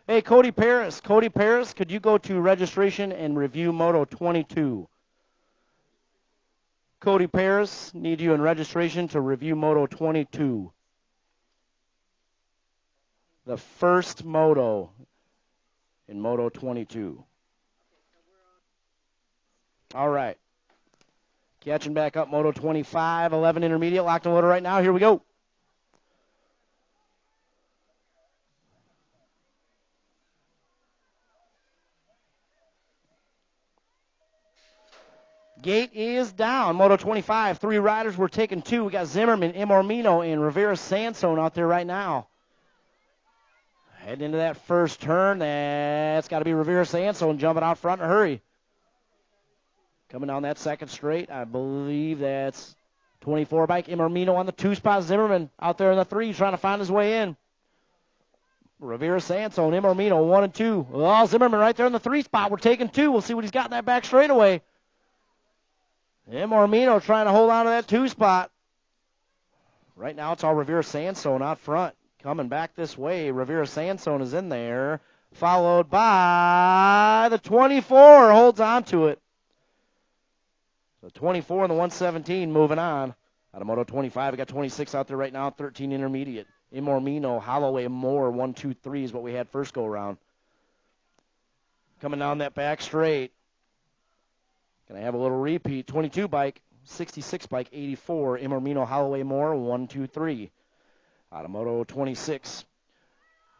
Hey, Cody Paris. Cody Paris, could you go to registration and review Moto 22? Cody Paris, need you in registration to review Moto 22. The first moto in Moto 22. All right. Catching back up, Moto 25, 11 intermediate, locked and loaded right now. Here we go. Gate is down. Moto 25, 3 riders. We're taking 2. We got Zimmerman, Imormino, and Rivera Sansone out there right now. Heading into that first turn. That's got to be Rivera Sansone jumping out front in a hurry. Coming down that second straight, I believe that's 24 bike. Imormino on the 2 spot. Zimmerman out there in the 3 trying to find his way in. Rivera Sansone, Imormino, 1 and 2. Oh, Zimmerman right there in the 3 spot. We're taking 2. We'll see what he's got in that back straightaway. Imormino trying to hold on to that 2 spot. Right now it's all Rivera Sansone out front. Coming back this way, Rivera Sansone is in there, followed by the 24, holds on to it. The 24 and the 117 moving on. Out of Moto 25, we got 26 out there right now, 13 intermediate. Imormino, Holloway, Moore, 1, 2, 3 is what we had first go around. Coming down that back straight. Gonna have a little repeat. 22 bike, 66 bike, 84. Imormino, Holloway, Moore, 1, 2, 3. Out of Moto 26.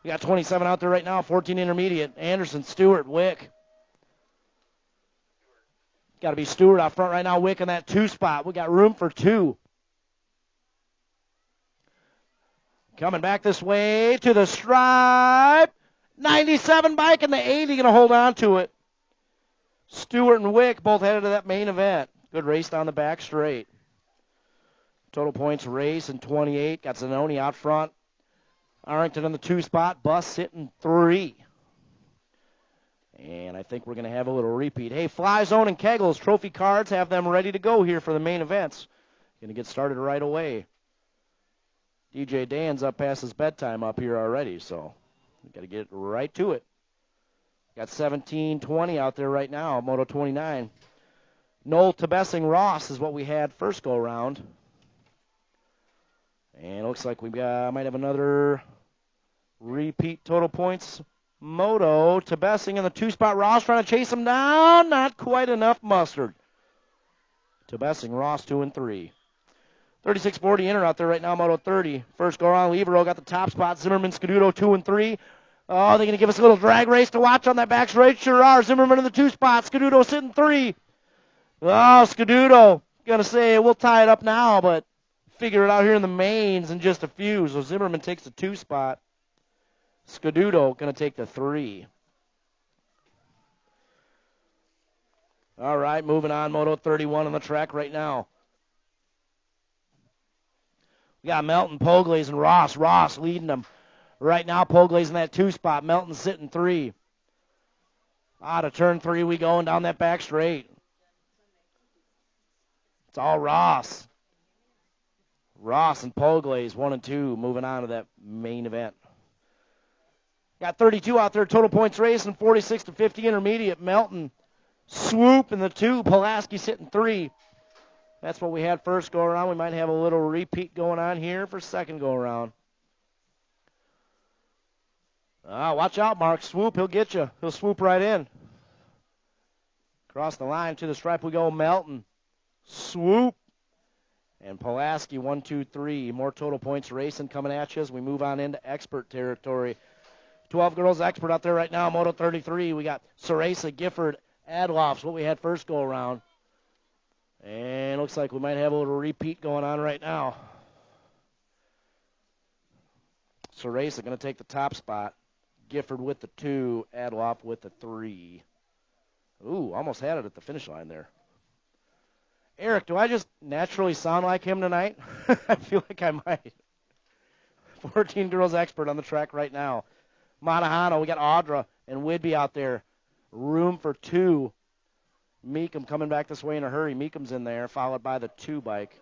We got 27 out there right now, 14 intermediate. Anderson, Stewart, Wick. Got to be Stewart out front right now. Wick in that 2 spot. We got room for 2. Coming back this way to the stripe. 97 bike and the 80 going to hold on to it. Stewart and Wick both headed to that main event. Good race down the back straight. Total points race in 28. Got Zanoni out front. Arrington in the 2 spot. Bus sitting 3. And I think we're going to have a little repeat. Hey, Fly Zone and Kegels, trophy cards, have them ready to go here for the main events. Going to get started right away. DJ Dan's up past his bedtime up here already, so we got to get right to it. Got 17-20 out there right now, Moto 29. Noel Tebessing Ross is what we had first go around. And it looks like we might have another repeat total points. Moto Tebessing in the 2 spot. Ross trying to chase him down. Not quite enough mustard. Tebessing, Ross 2 and 3. 36-40 inner out there right now, Moto 30. First go around, Levero got the top spot. Zimmerman, Scaduto 2 and 3. Oh, they're going to give us a little drag race to watch on that back straight. Sure are. Zimmerman in the 2 spot. Scaduto sitting 3. Oh, Scaduto going to say, we'll tie it up now, but figure it out here in the mains in just a few. So Zimmerman takes the 2 spot. Scaduto going to take the 3. All right, moving on. Moto 31 on the track right now. We got Melton, Poglaze, and Ross. Ross leading them. Right now, Poglaze in that 2 spot. Melton sitting 3. Out of turn 3 we going down that back straight. It's all Ross. Ross and Poglaze, 1 and 2, moving on to that main event. Got 32 out there, total points race, and 46-50 intermediate. Melton, Swoop in the 2, Pulaski sitting 3. That's what we had first go around. We might have a little repeat going on here for second go around. Watch out, Mark. Swoop, he'll get you. He'll swoop right in. Across the line to the stripe we go. Melton, Swoop, and Pulaski, 1, 2, 3. More total points racing coming at you as we move on into expert territory. 12 girls expert out there right now, Moto 33. We got Ceresa, Gifford, Adloff's what we had first go around. And looks like we might have a little repeat going on right now. Ceresa going to take the top spot. Gifford with the 2, Adloff with the 3. Ooh, almost had it at the finish line there. Eric, do I just naturally sound like him tonight? I feel like I might. 14 girls expert on the track right now. Montahano, we got Audra and Whidbey out there. Room for 2. Meekum coming back this way in a hurry. Meekum's in there, followed by the 2 bike.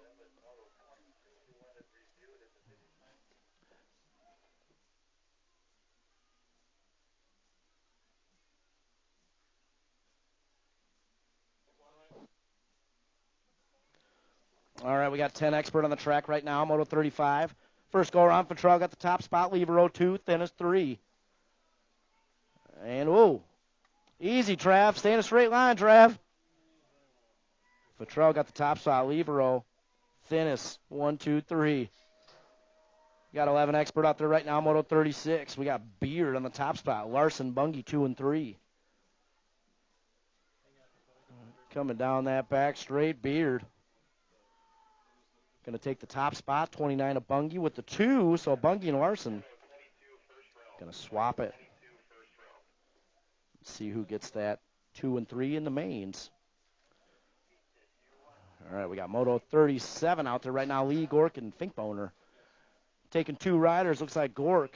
All right, we got 10 expert on the track right now, Moto 35. First go around, Fattrell got the top spot, Levero 2, thinnest 3. And, whoa, easy, Trav. Stay in a straight line, Trav. Fattrell got the top spot, Levero, thinnest, 1, 2, 3. We got 11 expert out there right now, Moto 36. We got Beard on the top spot, Larson, Bungie 2 and 3. Coming down that back straight, Beard. Going to take the top spot, 29 of Bungie with the 2, so Bungie and Larson going to swap it. See who gets that 2 and 3 in the mains. All right, we got Moto 37 out there right now. Lee, Gork, and Finkboner taking 2 riders. Looks like Gork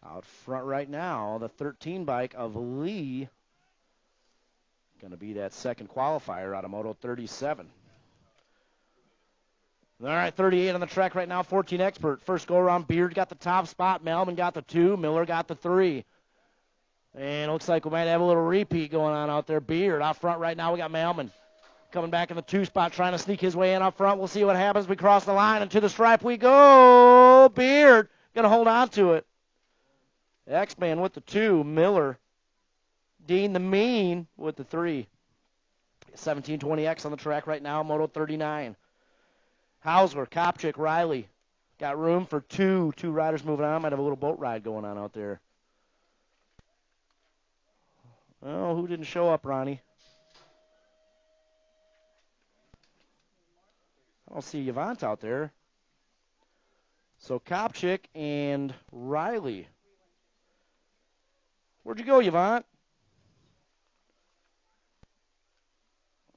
out front right now. The 13 bike of Lee going to be that second qualifier out of Moto 37. All right, 38 on the track right now, 14 Expert. First go-around, Beard got the top spot. Melman got the 2. Miller got the 3. And it looks like we might have a little repeat going on out there. Beard out front right now. We got Melman coming back in the 2 spot, trying to sneak his way in up front. We'll see what happens. We cross the line, and to the stripe we go. Beard going to hold on to it. X-Man with the 2. Miller. Dean the Mean with the 3. 1720X on the track right now, Moto 39. Hausler, Kopchik, Riley. Got room for 2 riders moving on. Might have a little boat ride going on out there. Oh, who didn't show up, Ronnie? I don't see Yvonne out there. So Kopchik and Riley. Where'd you go, Yvonne?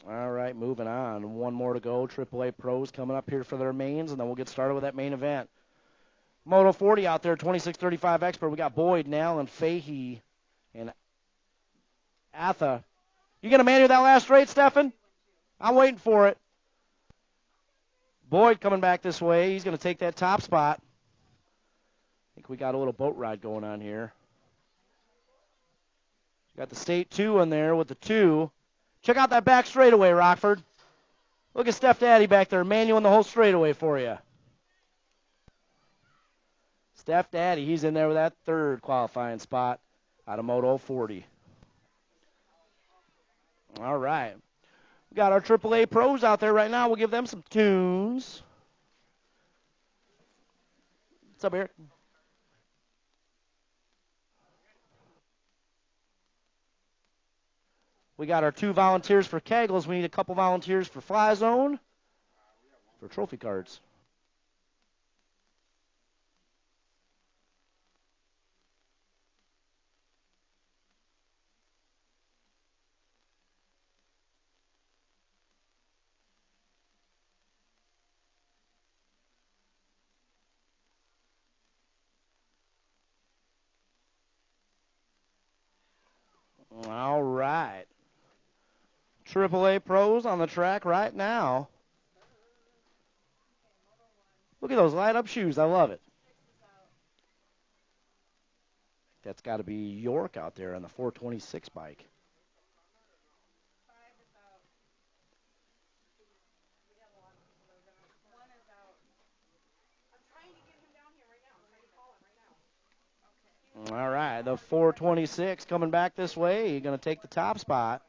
All right, moving on. One more to go. AAA Pros coming up here for their mains, and then we'll get started with that main event. Moto 40 out there, 2635 Expert. We got Boyd, Allen, Fahey, and Atha. You going to manual that last straight, Stefan? I'm waiting for it. Boyd coming back this way. He's going to take that top spot. I think we got a little boat ride going on here. Got the State 2 in there with the 2. Check out that back straightaway, Rockford. Look at Steph Daddy back there, manualing the whole straightaway for you. Steph Daddy, he's in there with that 3rd qualifying spot out of Moto 40. All right. We got our AAA Pros out there right now. We'll give them some tunes. What's up, Eric? We got our 2 volunteers for Kegels. We need a couple volunteers for Fly Zone for trophy cards. All right. AAA Pros on the track right now. Look at those light-up shoes. I love it. That's got to be York out there on the 426 bike. All right, the 426 coming back this way. You're going to take the top spot.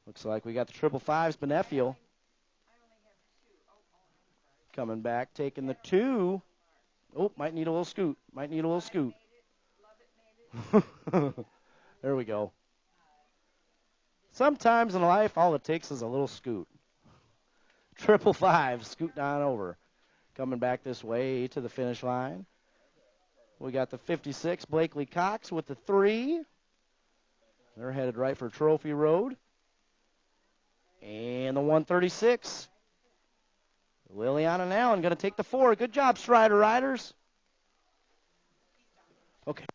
Looks like we got the 555s, Benefiel. Coming back, taking the 2. Oh, might need a little scoot. Might need a little scoot. There we go. Sometimes in life, all it takes is a little scoot. 555, scooting on over. Coming back this way to the finish line. We got the 56, Blakely Cox with the 3. They're headed right for Trophy Road. And the 136, Liliana and Allen going to take the 4. Good job, Strider Riders. Okay.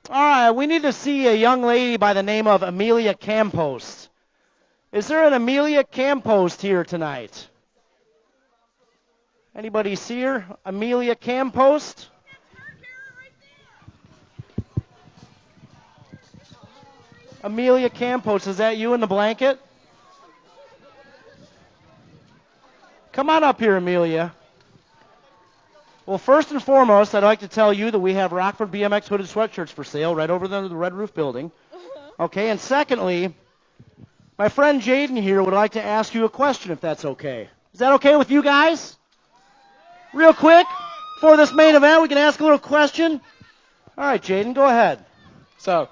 All right, we need to see a young lady by the name of Amelia Campost. Is there an Amelia Campost here tonight? Anybody see her? Amelia Campost? Amelia Campost, is that you in the blanket? Come on up here, Amelia. Well, first and foremost, I'd like to tell you that we have Rockford BMX hooded sweatshirts for sale right over there in the Red Roof building. Okay, and secondly, my friend Jaden here would like to ask you a question, if that's okay. Is that okay with you guys? Real quick, for this main event, we can ask a little question. All right, Jaden, go ahead. So,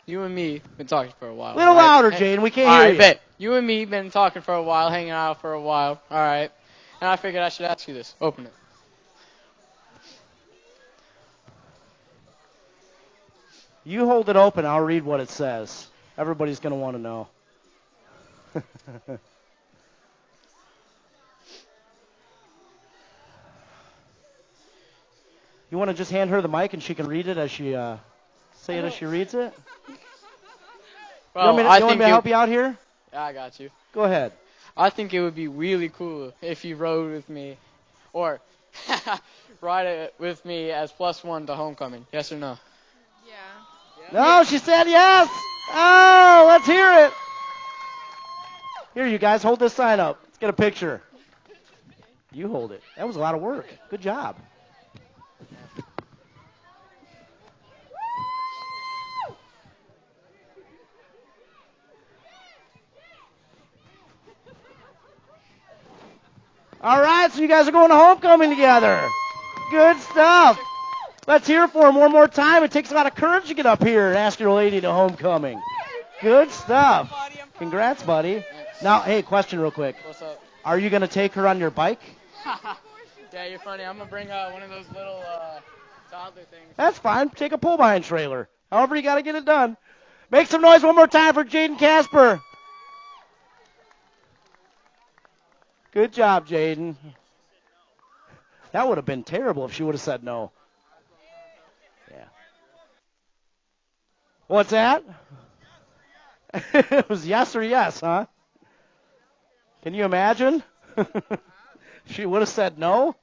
you and me been talking for a while. A little right? louder, Jaden. We can't hear All right, you. bet. You and me been talking for a while, hanging out for a while. All right. And I figured I should ask you this. Open it. You hold it open. I'll read what it says. Everybody's going to want to know. You want to just hand her the mic and she can read it as she say it as she reads it? Well, you want me to help you out here? Yeah, I got you. Go ahead. I think it would be really cool if you rode with me, or ride it with me as +1 to homecoming. Yes or no? Yeah. No, she said yes. Oh, let's hear it. Here, you guys, hold this sign up. Let's get a picture. You hold it. That was a lot of work. Good job. All right, so you guys are going to homecoming together. Good stuff. Let's hear it for them one more time. It takes a lot of courage to get up here and ask your lady to homecoming. Good stuff. Congrats, buddy. Now, hey, question real quick. What's up? Are you going to take her on your bike? Yeah, you're funny. I'm going to bring one of those little toddler things. That's fine. Take a pull-behind trailer. However you got to get it done. Make some noise one more time for Jaden Casper. Good job, Jaden. That would have been terrible if she would have said no. Yeah. What's that? It was yes or yes, huh? Can you imagine? She would have said no.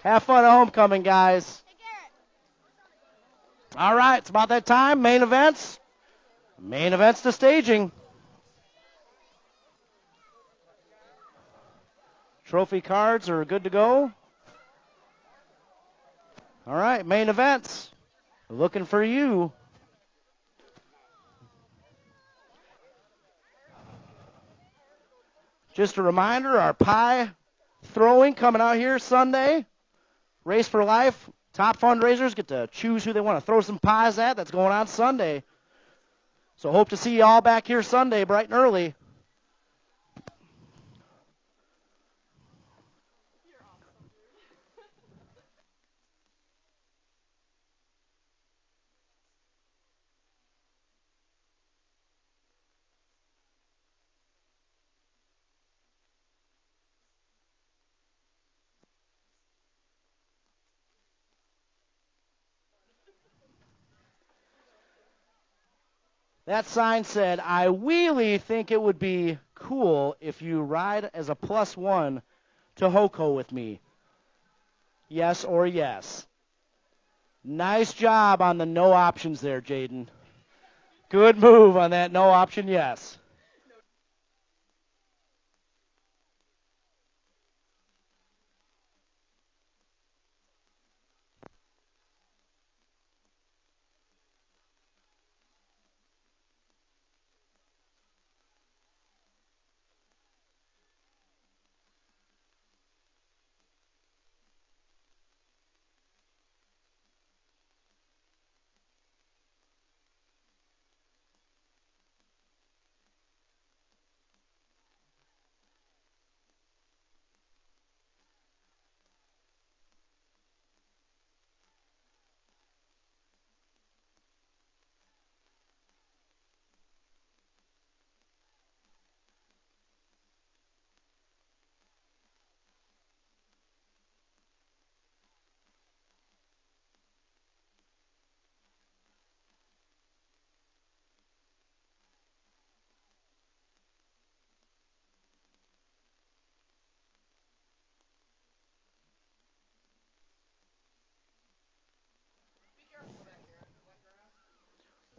Have fun at homecoming, guys. All right, it's about that time. Main events. Main events to staging. Trophy cards are good to go. All right, main events. Looking for you. Just a reminder, our pie throwing coming out here Sunday. Race for Life. Top fundraisers get to choose who they want to throw some pies at. That's going on Sunday. So hope to see you all back here Sunday bright and early. That sign said, I really think it would be cool if you ride as a +1 to Hoko with me. Yes or yes. Nice job on the no options there, Jaden. Good move on that no option yes.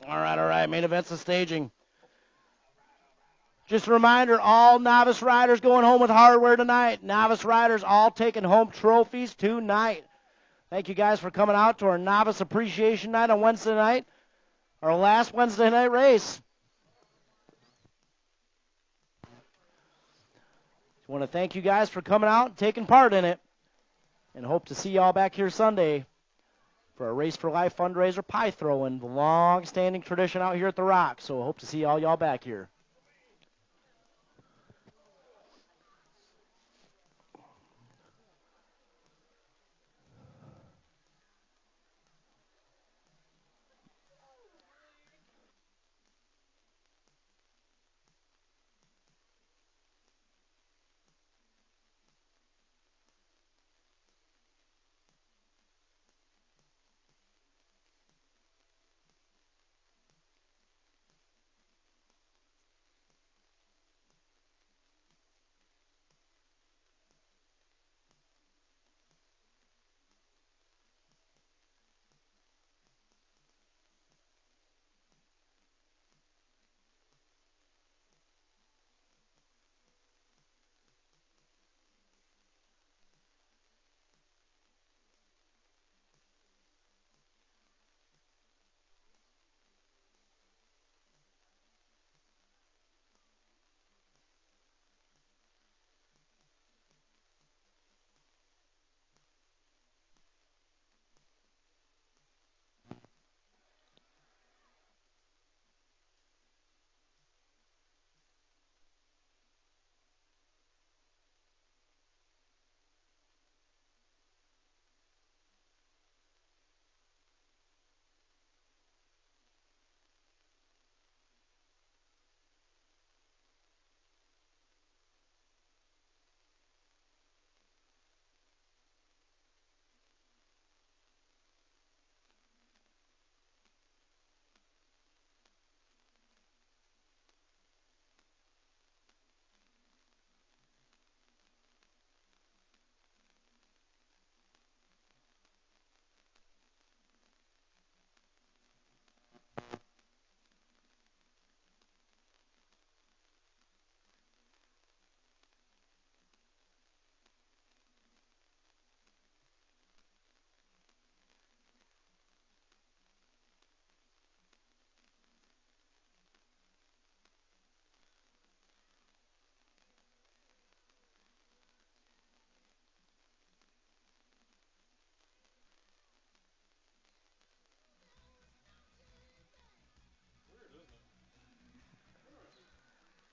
All right. Main event's the staging. Just a reminder, all novice riders going home with hardware tonight. Novice riders all taking home trophies tonight. Thank you guys for coming out to our Novice Appreciation Night on Wednesday night, our last Wednesday night race. I want to thank you guys for coming out and taking part in it, and hope to see you all back here Sunday for a Race for Life fundraiser pie throwing, the long-standing tradition out here at the Rock. So I hope to see all y'all back here.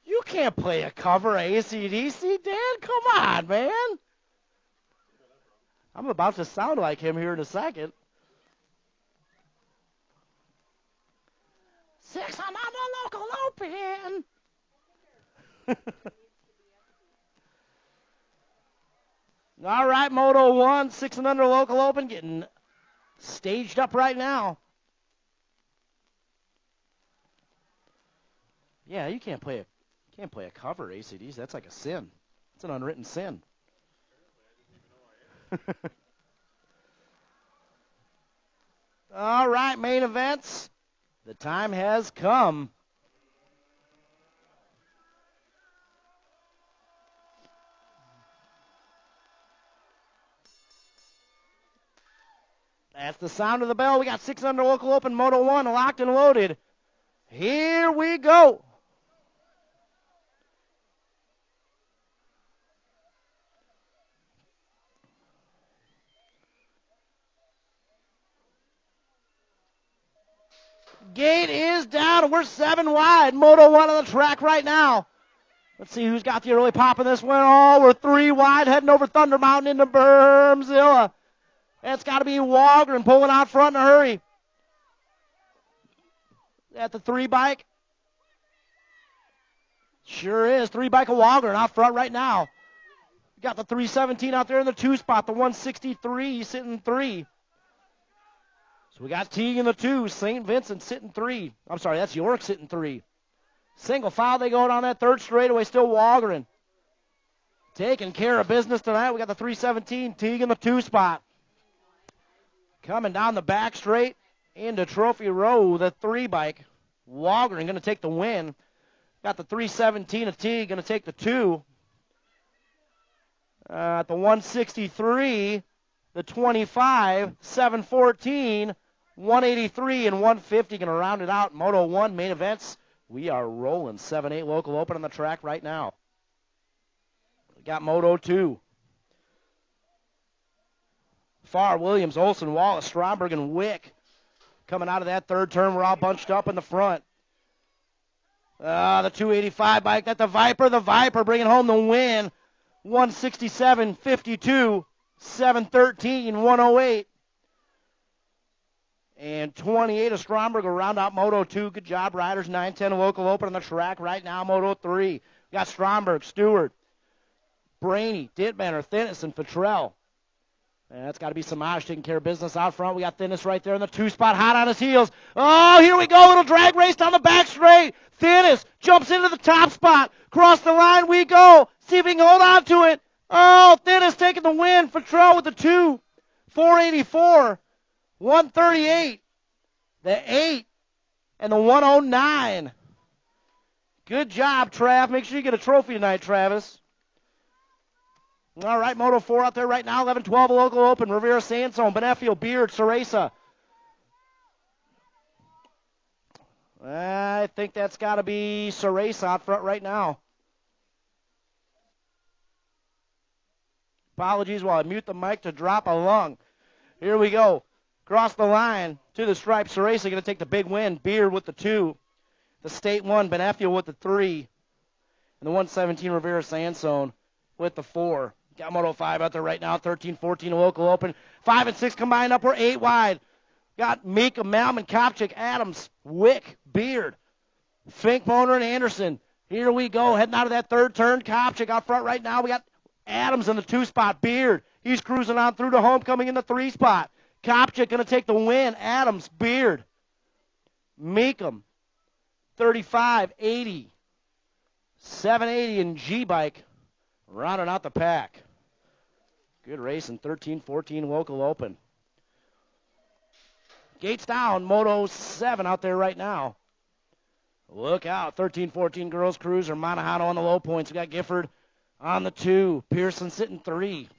You can't play a cover of AC/DC, Dan. Come on, man. I'm about to sound like him here in a second. 6 on the local open. All right, Moto 1, 6 and under local open, getting staged up right now. Yeah, you can't play a cover AC/DC. That's like a sin. It's an unwritten sin. All right, main events. The time has come. That's the sound of the bell. We got 6 under local open, Moto 1 locked and loaded. Here we go. Gate is down. We're 7 wide. Moto 1 on the track right now. Let's see who's got the early pop in this one. Oh, we're 3 wide heading over Thunder Mountain into Bermzilla. It's got to be Waldron pulling out front in a hurry. At the 3 bike. Sure is. 3 bike of Waldron out front right now. Got the 317 out there in the 2 spot. The 163 sitting 3. So we got Teague in the 2. St. Vincent sitting 3. I'm sorry, that's York sitting 3. Single file they go down that 3rd straightaway. Still Waldron. Taking care of business tonight. We got the 317. Teague in the 2 spot. Coming down the back straight into trophy row, the 3 bike. Walgren going to take the win. Got the 317 of T, going to take the 2. At the 163, the 25, 714, 183, and 150 going to round it out. Moto 1 main events. We are rolling 7-8 local open on the track right now. We got Moto 2. Farr, Williams, Olson, Wallace, Stromberg, and Wick coming out of that third turn. We're all bunched up in the front. The 285 bike, got the Viper bringing home the win. 167, 52, 713, 108. And 28 of Stromberg will round out Moto 2. Good job, riders. 9-10 local open on the track right now. Moto 3. We got Stromberg, Stewart, Brainy, Dittmanner, Thinnis, and Petrell. And that's got to be Samaj taking care of business out front. We got Thinnis right there in the 2 spot, hot on his heels. Oh, here we go. Little drag race down the back straight. Thinnis jumps into the top spot. Across the line we go. See if he can hold on to it. Oh, Thinnis taking the win. Petrell with the 2. 484. 138. The 8. And the 109. Good job, Trav. Make sure you get a trophy tonight, Travis. All right, Moto 4 out there right now, 11-12 local open. Rivera, Sansone, Benefio, Beard, Ceresa. I think that's got to be Ceresa out front right now. Apologies while I mute the mic to drop a lung. Here we go. Cross the line to the stripe. Ceresa going to take the big win. Beard with the 2. The State 1, Benefio with the 3. And the 117 Rivera, Sansone with the 4. Got Moto 5 out there right now, 13-14 local open. 5 and 6 combined up, we're 8 wide. Got Mika, Malman, Kopchik, Adams, Wick, Beard, Fink, Boner, and Anderson. Here we go, heading out of that third turn. Kopchik out front right now. We got Adams in the 2 spot. Beard, he's cruising on through to homecoming in the 3 spot. Kopchik going to take the win. Adams, Beard, Meekum, 35, 80, 780, and G-Bike rounding out the pack. Good race in 13-14 local open. Gates down, Moto 7 out there right now. Look out, 13-14 girls cruiser, Manahano on the low points. We got Gifford on the 2, Pearson sitting 3.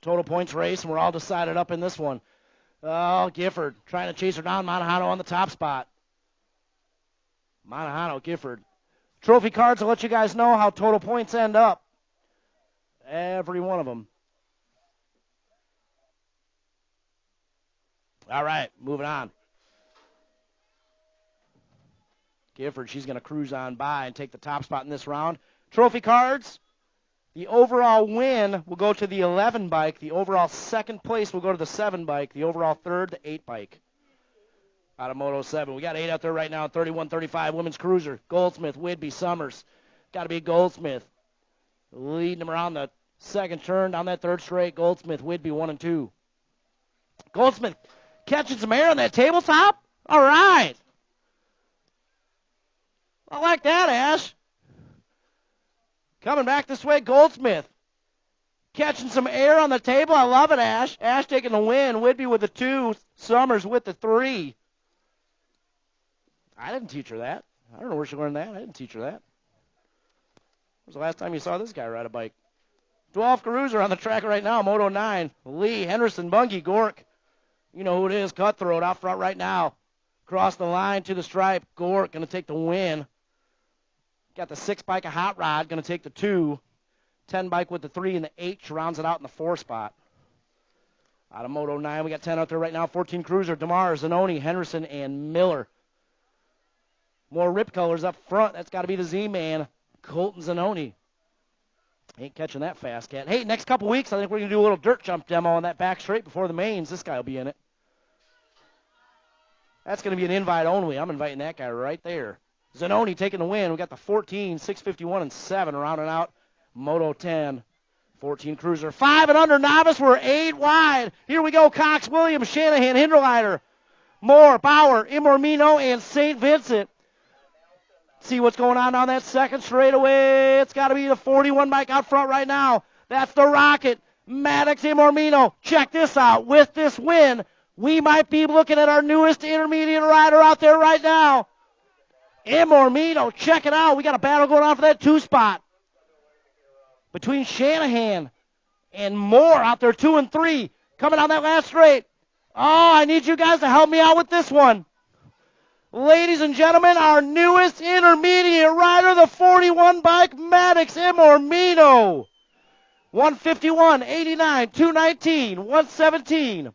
Total points race, and we're all decided up in this one. Oh, Gifford trying to chase her down, Manahano on the top spot. Manahano, Gifford. Trophy cards will let you guys know how total points end up. Every one of them. All right, moving on. Gifford, she's going to cruise on by and take the top spot in this round. Trophy cards, the overall win will go to the 11 bike. The overall second place will go to the 7 bike. The overall third, the 8 bike. Out of Moto 7. We got 8 out there right now, 31-35, women's cruiser. Goldsmith, Whidbey, Summers. Got to be Goldsmith. Leading them around the second turn down that third straight. Goldsmith, Whidbey, 1 and 2. Goldsmith catching some air on that tabletop. All right. I like that, Ash. Coming back this way, Goldsmith. Catching some air on the table. I love it, Ash. Ash taking the win. Whidbey with the 2. Summers with the 3. I didn't teach her that. I don't know where she learned that. I didn't teach her that. When was the last time you saw this guy ride a bike? 12 cruiser on the track right now, Moto 9. Lee, Henderson, Bungie, Gork. You know who it is, Cutthroat out front right now. Cross the line to the stripe. Gork going to take the win. Got the 6 bike of Hot Rod, going to take the 2. 10 bike with the 3 and the 8. She rounds it out in the 4 spot. Out of Moto 9, we got 10 out there right now. 14 cruiser, DeMar, Zanoni, Henderson, and Miller. More rip colors up front. That's got to be the Z-Man, Colton Zanoni. Ain't catching that fast, cat. Hey, next couple weeks, I think we're going to do a little dirt jump demo on that back straight before the mains. This guy will be in it. That's going to be an invite only. I'm inviting that guy right there. Zanoni taking the win. We got the 14, 651, and 7 rounding out Moto 10. 14 cruiser. 5 and under novice. We're 8 wide. Here we go. Cox, Williams, Shanahan, Hinderleiter, Moore, Bauer, Imormino, and St. Vincent. See what's going on that second straightaway. It's got to be the 41 bike out front right now. That's the Rocket. Maddox, Imormino. Check this out. With this win, We might be looking at our newest intermediate rider out there right now. Mormino, check it out. We got a battle going on for that 2 spot. Between Shanahan and Moore out there, 2 and 3. Coming on that last straight. Oh, I need you guys to help me out with this one. Ladies and gentlemen, our newest intermediate rider, the 41 bike, Maddox Mormino. 151, 89, 219, 117,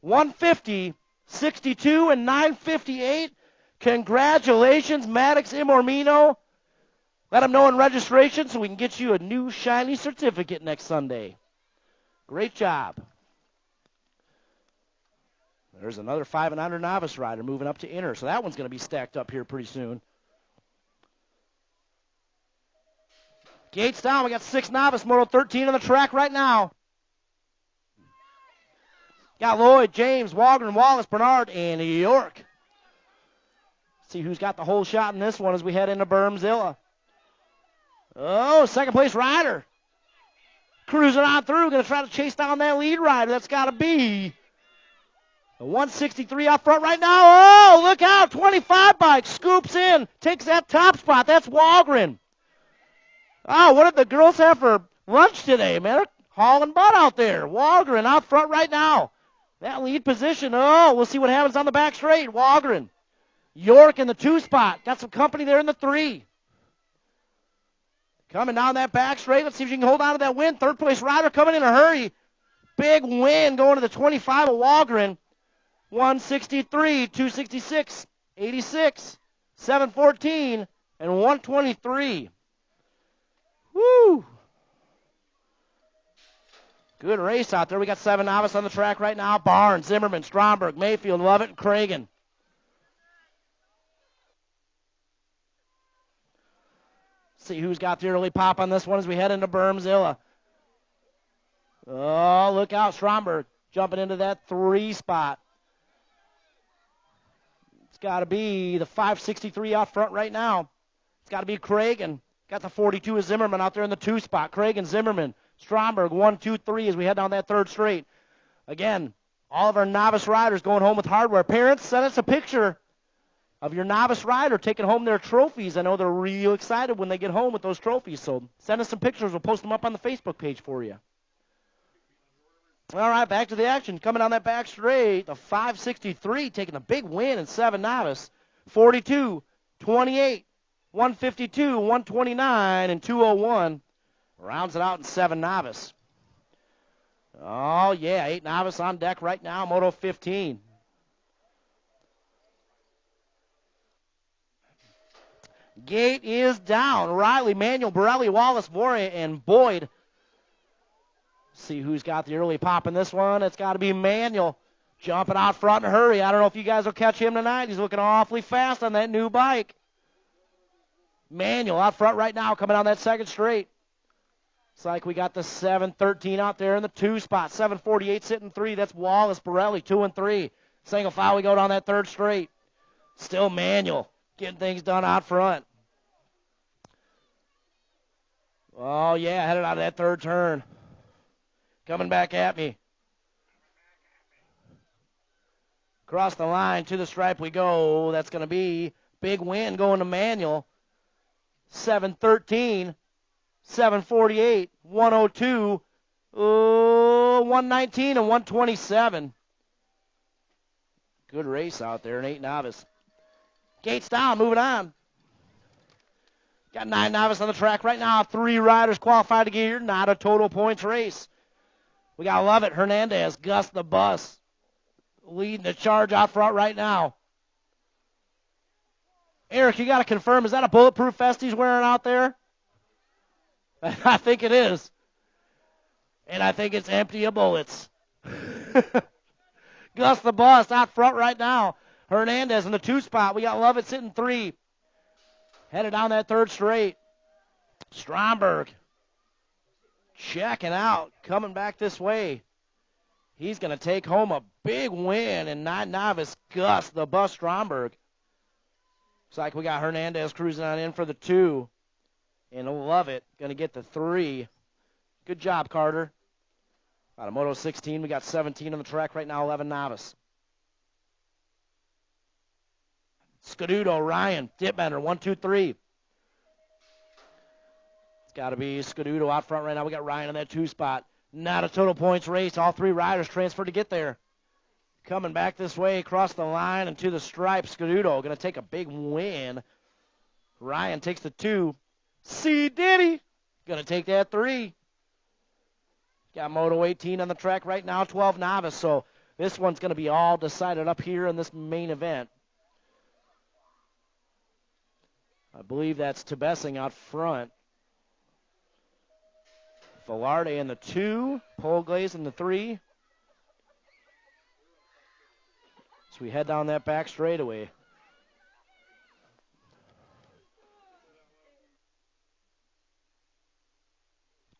150, 62, and 958. Congratulations, Maddox Mormino. Let them know in registration so we can get you a new shiny certificate next Sunday. Great job. There's another 500 novice rider moving up to inner, so that one's going to be stacked up here pretty soon. Gates down. We got 6 novice, Moto 13 on the track right now. Got Lloyd, James, Waldron, Wallace, Bernard, and York. See who's got the whole shot in this one as we head into Bermzilla. Oh, second place rider. Cruising on through, going to try to chase down that lead rider. That's got to be the 163 up front right now. Oh, look out. 25 bike scoops in, takes that top spot. That's Walgren. Oh, what did the girls have for lunch today, man? They're hauling butt out there. Walgren out front right now. That lead position. Oh, we'll see what happens on the back straight. Walgren. York in the 2 spot. Got some company there in the 3. Coming down that back straight. Let's see if you can hold on to that win. Third place rider coming in a hurry. Big win going to the 25 of Walgren. 163, 266, 86, 714, and 123. Woo! Good race out there. We got 7 novice on the track right now. Barnes, Zimmerman, Stromberg, Mayfield, Lovett, and Cragen. See who's got the early pop on this one as we head into Bermzilla. Oh, look out, Stromberg jumping into that 3 spot. It's got to be the 563 out front right now. It's got to be Cragen. Got the 42 of Zimmerman out there in the 2 spot. Cragen, Zimmerman, Stromberg, 1, 2, 3 as we head down that 3rd straight. Again, all of our novice riders going home with hardware. Parents, send us a picture of your novice rider taking home their trophies. I know they're real excited when they get home with those trophies, so send us some pictures. We'll post them up on the Facebook page for you. All right, back to the action. Coming on that back straight, the 563 taking a big win in 7 novice. 42, 28, 152, 129, and 201. Rounds it out in 7 novice. Oh, yeah, 8 novice on deck right now, Moto 15. Gate is down. Riley, Manuel, Borelli, Wallace, Moria, and Boyd. See who's got the early pop in this one. It's got to be Manuel jumping out front in a hurry. I don't know if you guys will catch him tonight. He's looking awfully fast on that new bike. Manuel out front right now coming on that 2nd straight. It's like we got the 713 out there in the 2 spot. 748 sitting 3. That's Wallace, Borelli, 2 and 3. Single file we go down that 3rd straight. Still Manuel getting things done out front. Oh, yeah, headed out of that 3rd turn. Coming back at me. Across the line to the stripe we go. That's going to be big win going to Manuel. 713, 748, 102, 119, and 127. Good race out there, an 8 novice. Gates down, moving on. Got 9 novice on the track right now. 3 riders qualified to get here. Not a total points race. We got Lovett, Hernandez, Gus the Bus leading the charge out front right now. Eric, you got to confirm, is that a bulletproof vest he's wearing out there? I think it is. And I think it's empty of bullets. Gus the Bus out front right now. Hernandez in the 2 spot. We got Lovett sitting 3. Headed down that 3rd straight. Stromberg checking out, coming back this way. He's going to take home a big win in 9 novice. Gus the Bus Stromberg. Looks like we got Hernandez cruising on in for the 2. And Lovett going to get the 3. Good job, Carter. Out of Moto 16, we got 17 on the track right now, 11 novice. Scaduto, Ryan, dip bender, 1, 2, 3. It's got to be Scaduto out front right now. We got Ryan in that 2 spot. Not a total points race. All 3 riders transferred to get there. Coming back this way, across the line and to the stripe. Scaduto going to take a big win. Ryan takes the 2. C. Diddy going to take that 3. Got Moto 18 on the track right now, 12 novice. So this one's going to be all decided up here in this main event. I believe that's Tebessing out front. Velarde in the 2, Polglaze in the 3. So we head down that back straightaway.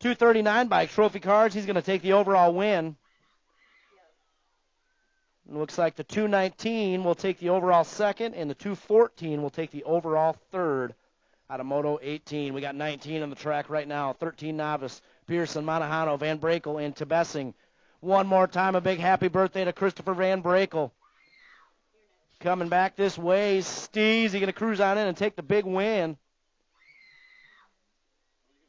.239 bike, Trophy Cards. He's going to take the overall win. It looks like the 219 will take the overall second, and the 214 will take the overall third out of Moto 18. We got 19 on the track right now. 13 novice, Pearson, Monahano, Van Brakel, and Tebessing. One more time, a big happy birthday to Christopher Van Brakel. Coming back this way, Steezy going to cruise on in and take the big win.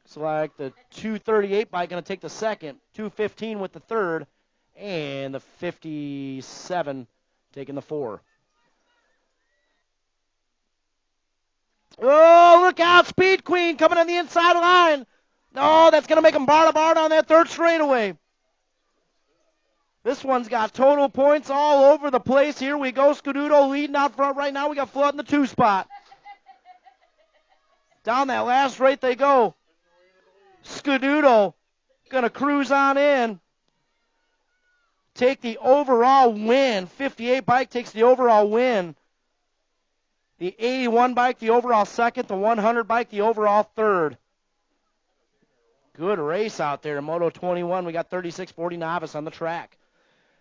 Looks like the 238 bike going to take the second, 215 with the third, and the 57 taking the 4. Oh, look out, Speed Queen coming on the inside line. Oh, that's going to make him bar to bar on that third straightaway. This one's got total points all over the place. Here we go. Scaduto leading out front right now. We got Flood in the 2 spot. Down that last straight they go. Scaduto going to cruise on in. Take the overall win. 58 bike takes the overall win. The 81 bike, the overall second. The 100 bike, the overall third. Good race out there in Moto 21. We got 36-40 novice on the track.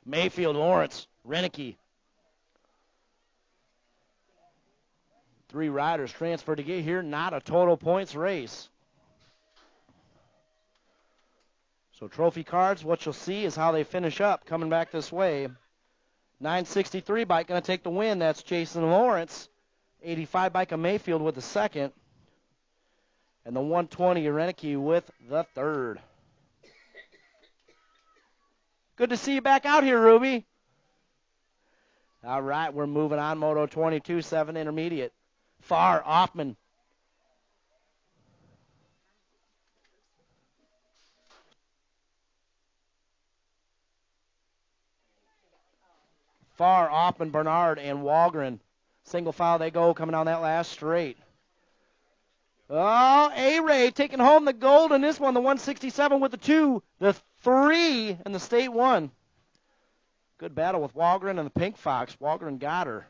Mayfield, Lawrence, Renicky. 3 riders transferred to get here. Not a total points race. So Trophy Cards, what you'll see is how they finish up coming back this way. 963 bike going to take the win. That's Jason Lawrence. 85 bike of Mayfield with the second. And the 120 Renicky with the third. Good to see you back out here, Ruby. All right, we're moving on. Moto 22, 7 intermediate. Farr, Hoffman. Farr, Hoffman, Bernard, and Walgren. Single file they go coming down that last straight. Oh, A-Ray taking home the gold in this one. The 167 with the 2, the 3, and the state 1. Good battle with Walgren and the Pink Fox. Walgren got her.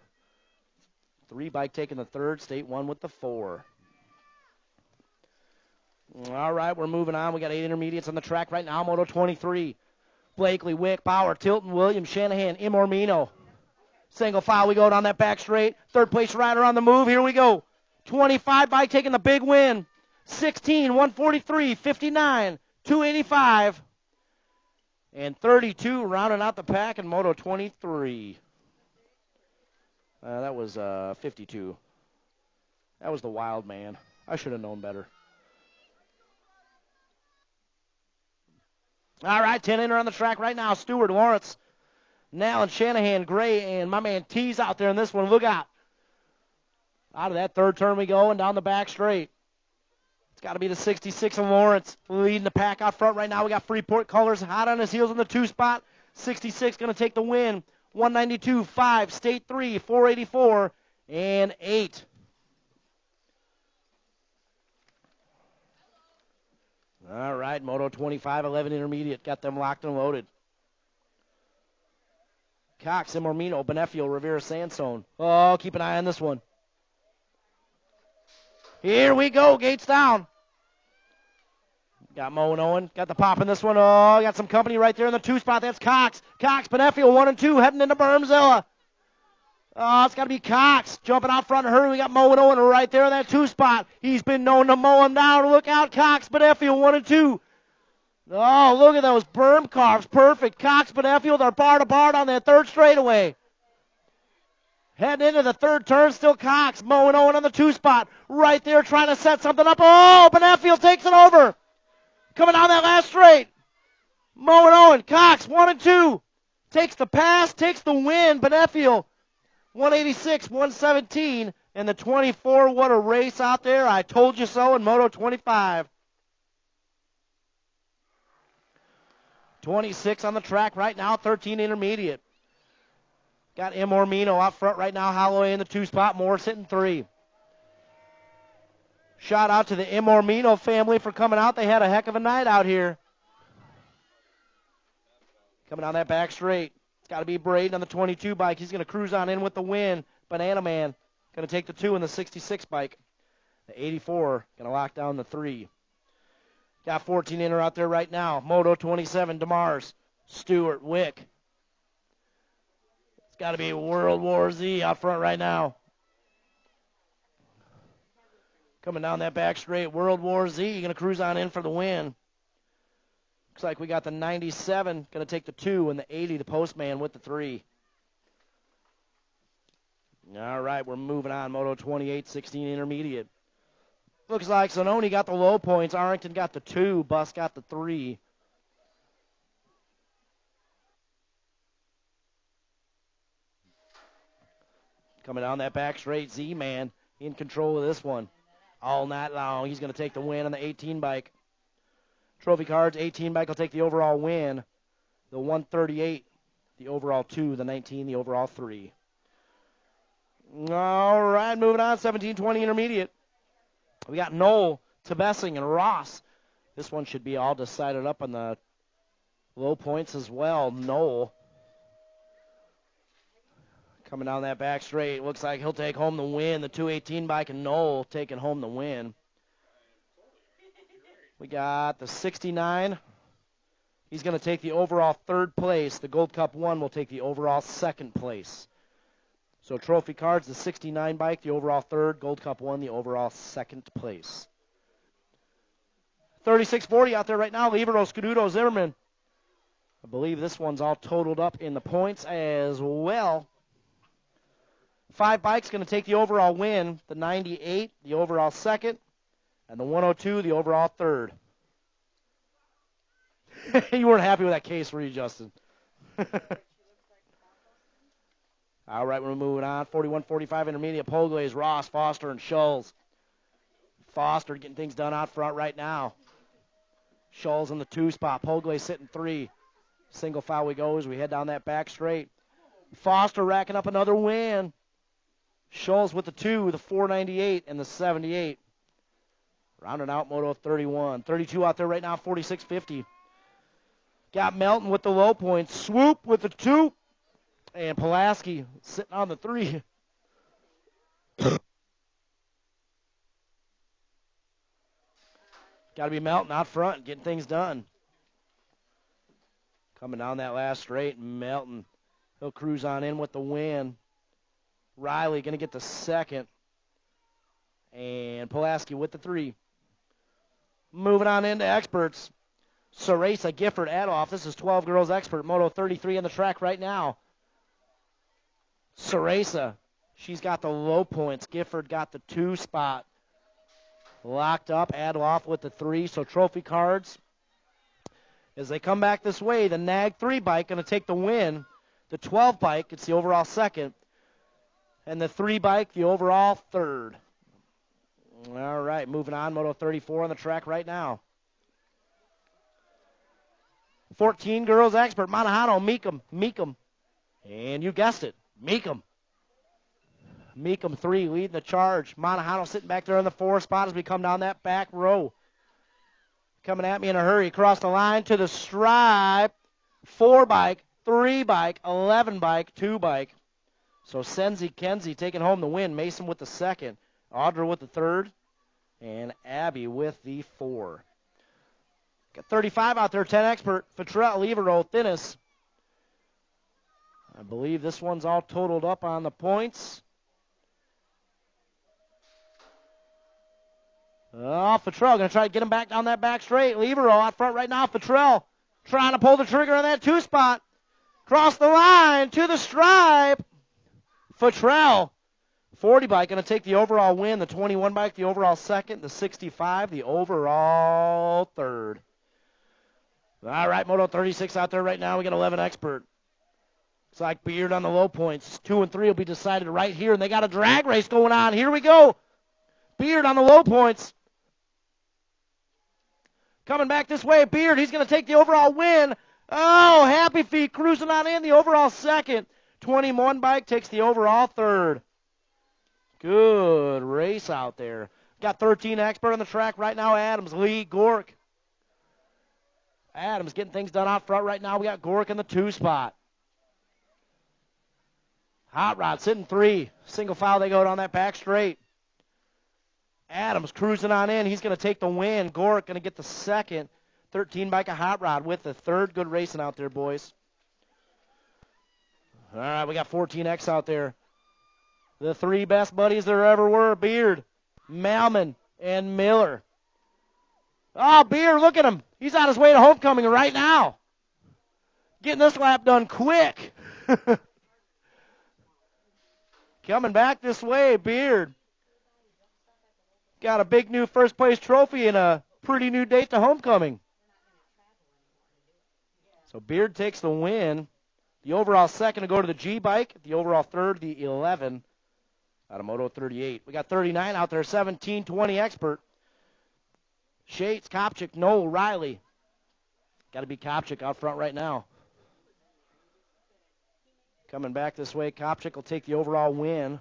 3 bike taking the third, state 1 with the 4. All right, we're moving on. We got 8 intermediates on the track right now. Moto 23. Blakely, Wick, Bauer, Tilton, Williams, Shanahan, Imormino. Single file, we go down that back straight. Third place rider on the move. Here we go. 25 bike taking the big win. 16, 143, 59, 285, and 32 rounding out the pack in Moto 23. That was 52. That was the Wild Man. I should have known better. All right, 10 inner on the track right now. Stewart, Lawrence, Nall and Shanahan, Gray, and my man T's out there in this one. Look out. Out of that third turn we go and down the back straight. It's got to be the 66 of Lawrence leading the pack out front right now. We got Freeport Colors hot on his heels in the 2 spot. 66 going to take the win. 192, 5, state 3, 484, and 8. All right, Moto 25, 11 intermediate. Got them locked and loaded. Cox, Imormino, Benefio, Rivera, Sandstone. Oh, keep an eye on this one. Here we go, gates down. Got Mo and Owen. Got the pop in this one. Oh, got some company right there in the 2 spot. That's Cox. Cox, Benefio, 1 and 2, heading into Bermzilla. Oh, it's got to be Cox. Jumping out front and hurry. We got Mo and Owen right there in that 2 spot. He's been known to mow him down. Look out, Cox, Benefio, 1 and 2. Oh, look at those berm carves. Perfect. Cox, Benefio, they're bar to bar on that third straightaway. Heading into the third turn, still Cox. Mo and Owen on the 2 spot. Right there trying to set something up. Oh, Benefiel takes it over. Coming down that last straight. Mo and Owen. Cox, 1 and 2. Takes the pass, takes the win. Benefiel, 186, 117. And the 24, what a race out there. I told you so in Moto 25. 26 on the track right now, 13 intermediate. Got Imormino out front right now. Holloway in the 2 spot. Morris hitting 3. Shout out to the Imormino family for coming out. They had a heck of a night out here. Coming down that back straight. It's got to be Braden on the 22 bike. He's going to cruise on in with the win. Banana Man going to take the 2 in the 66 bike. The 84 going to lock down the 3. Got 14 inner out there right now. Moto 27, DeMars, Stewart, Wick. It's got to be World War Z out front right now. Coming down that back straight, World War Z going to cruise on in for the win. Looks like we got the 97 going to take the 2 and the 80, the Postman with the 3. All right, we're moving on. Moto 28, 16 intermediate. Looks like Zanoni got the low points. Arrington got the 2. Buss got the 3. Coming down that back straight, Z-Man in control of this one all night long. He's going to take the win on the 18 bike. Trophy cards, 18 bike will take the overall win. The 138, the overall 2, the 19, the overall 3. All right, moving on, 17-20 intermediate. We got Knoll, Tebessing, and Ross. This one should be all decided up on the low points as well. Knoll coming down that back straight. Looks like he'll take home the win. The 218 bike and Knoll taking home the win. We got the 69. He's going to take the overall 3rd place. The Gold Cup 1 will take the overall 2nd place. So trophy cards, the 69 bike, the overall 3rd. Gold Cup 1, the overall 2nd place. 36-40 out there right now. Libero, Scuduto, Zimmerman. I believe this one's all totaled up in the points as well. 5 bikes going to take the overall win. The 98, the overall 2nd. And the 102, the overall 3rd. You weren't happy with that case, were you, Justin? All right, we're moving on. 41-45 intermediate. Poglaze, Ross, Foster, and Schulz. Foster getting things done out front right now. Schulz in the 2 spot. Poglaze sitting 3. Single file we go as we head down that back straight. Foster racking up another win. Schulz with the 2, the 498, and the 78. Rounding out Moto 31. 32 out there right now, 46-50. Got Melton with the low points. Swoop with the 2. And Pulaski sitting on the 3. Got to be Melton out front, getting things done. Coming down that last straight, Melton. He'll cruise on in with the win. Riley going to get the 2nd. And Pulaski with the 3. Moving on into experts. Ceresa, Gifford, Adolph. This is 12 girls expert. Moto 33 on the track right now. Ceresa, she's got the low points. Gifford got the 2 spot. Locked up. Adolph with the 3. So trophy cards. As they come back this way, the Nag 3 bike going to take the win. The 12 bike, it's the overall 2nd. And the 3 bike, the overall 3rd. All right, moving on. Moto 34 on the track right now. 14 girls expert. Manahano, Meekum. And you guessed it, Meekum. Meekum 3 leading the charge. Manahano sitting back there in the 4 spot as we come down that back row. Coming at me in a hurry. Across the line to the stripe. 4 bike, 3 bike, 11 bike, 2 bike. So Senzi Kenzie taking home the win. Mason with the 2nd. Audra with the 3rd. And Abby with the 4. Got 35 out there, 10 expert. Fattrell, Levero, Thinnis. I believe this one's all totaled up on the points. Oh, Fattrell going to try to get him back down that back straight. Levero out front right now. Fattrell trying to pull the trigger on that 2 spot. Cross the line to the stripe. Futrell, 40 bike, going to take the overall win. The 21 bike, the overall second. The 65, the overall third. All right, Moto 36 out there right now. We got 11 expert. Looks like Beard on the low points. 2 and 3 will be decided right here, and they got a drag race going on. Here we go. Beard on the low points. Coming back this way, Beard. He's going to take the overall win. Oh, Happy Feet cruising on in, the overall second. 21 bike takes the overall third. Good race out there. Got 13 expert on the track right now. Adams, Lee, Gork. Adams getting things done out front right now. We got Gork in the 2 spot. Hot Rod sitting 3. Single file they go down that back straight. Adams cruising on in. He's going to take the win. Gork going to get the second. 13 bike of Hot Rod with the third. Good racing out there, boys. All right, we got 14X out there. The 3 best buddies there ever were, Beard, Malman, and Miller. Oh, Beard, look at him. He's on his way to homecoming right now. Getting this lap done quick. Coming back this way, Beard. Got a big new first place trophy and a pretty new date to homecoming. So Beard takes the win. The overall second to go to the G bike. The overall third, the 11 out of Moto 38. We got 39 out there, 17, 20 expert. Shates, Kopchik, Noel, Riley. Got to be Kopchik out front right now. Coming back this way, Kopchik will take the overall win.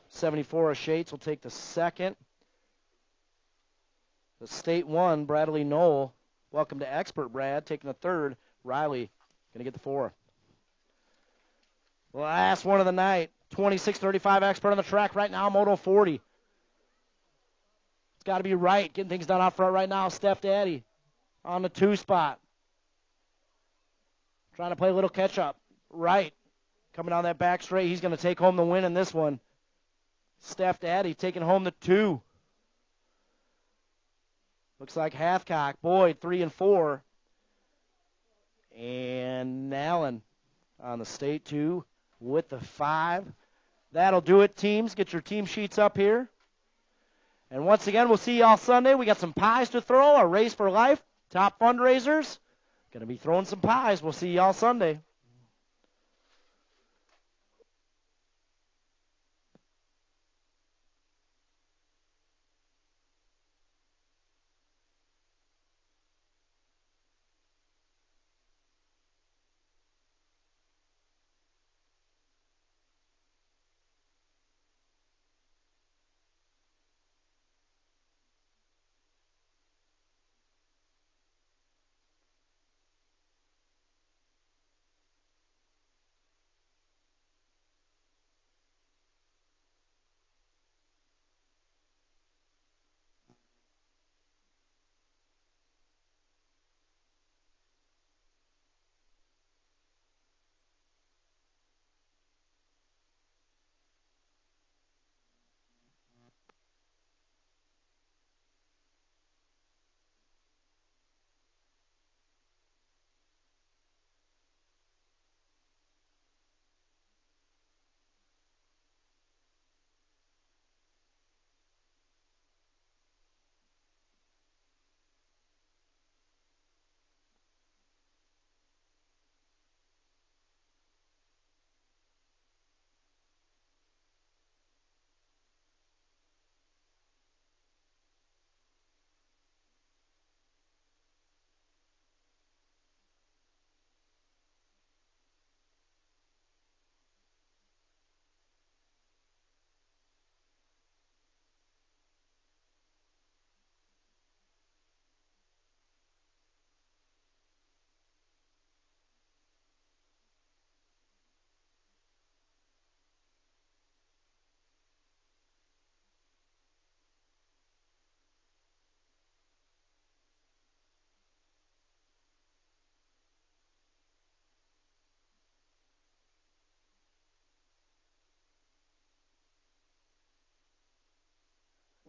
74 of Shates will take the second. The state one, Bradley Knoll. Welcome to expert, Brad. Taking the third. Riley going to get the 4. Last one of the night. 26-35 expert on the track right now, Moto 40. It's got to be right. Getting things done out front right now. Steph Daddy on the 2 spot. Trying to play a little catch-up. Right. Coming down that back straight. He's going to take home the win in this one. Steph Daddy taking home the 2. Looks like Hathcock, Boyd, 3 and 4. And Allen on the state 2 with the 5. That'll do it, teams. Get your team sheets up here. And once again, we'll see y'all Sunday. We got some pies to throw. Our Race for Life, top fundraisers. Going to be throwing some pies. We'll see y'all Sunday.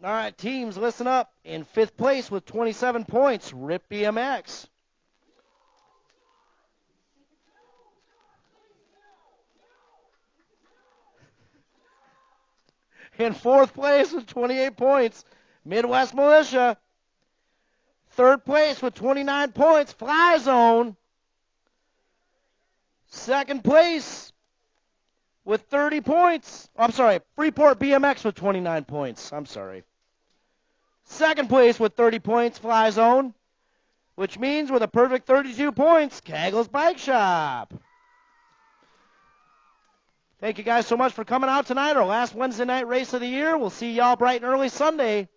All right, teams, listen up. In 5th place with 27 points, Rip BMX. In fourth place with 28 points, Midwest Militia. Third place with 29 points, Fly Zone. Second place with 30 points. I'm sorry, Freeport BMX with 29 points. I'm sorry. Second place with 30 points, Fly Zone, which means with a perfect 32 points, Caggles Bike Shop. Thank you guys so much for coming out tonight, our last Wednesday night race of the year. We'll see y'all bright and early Sunday.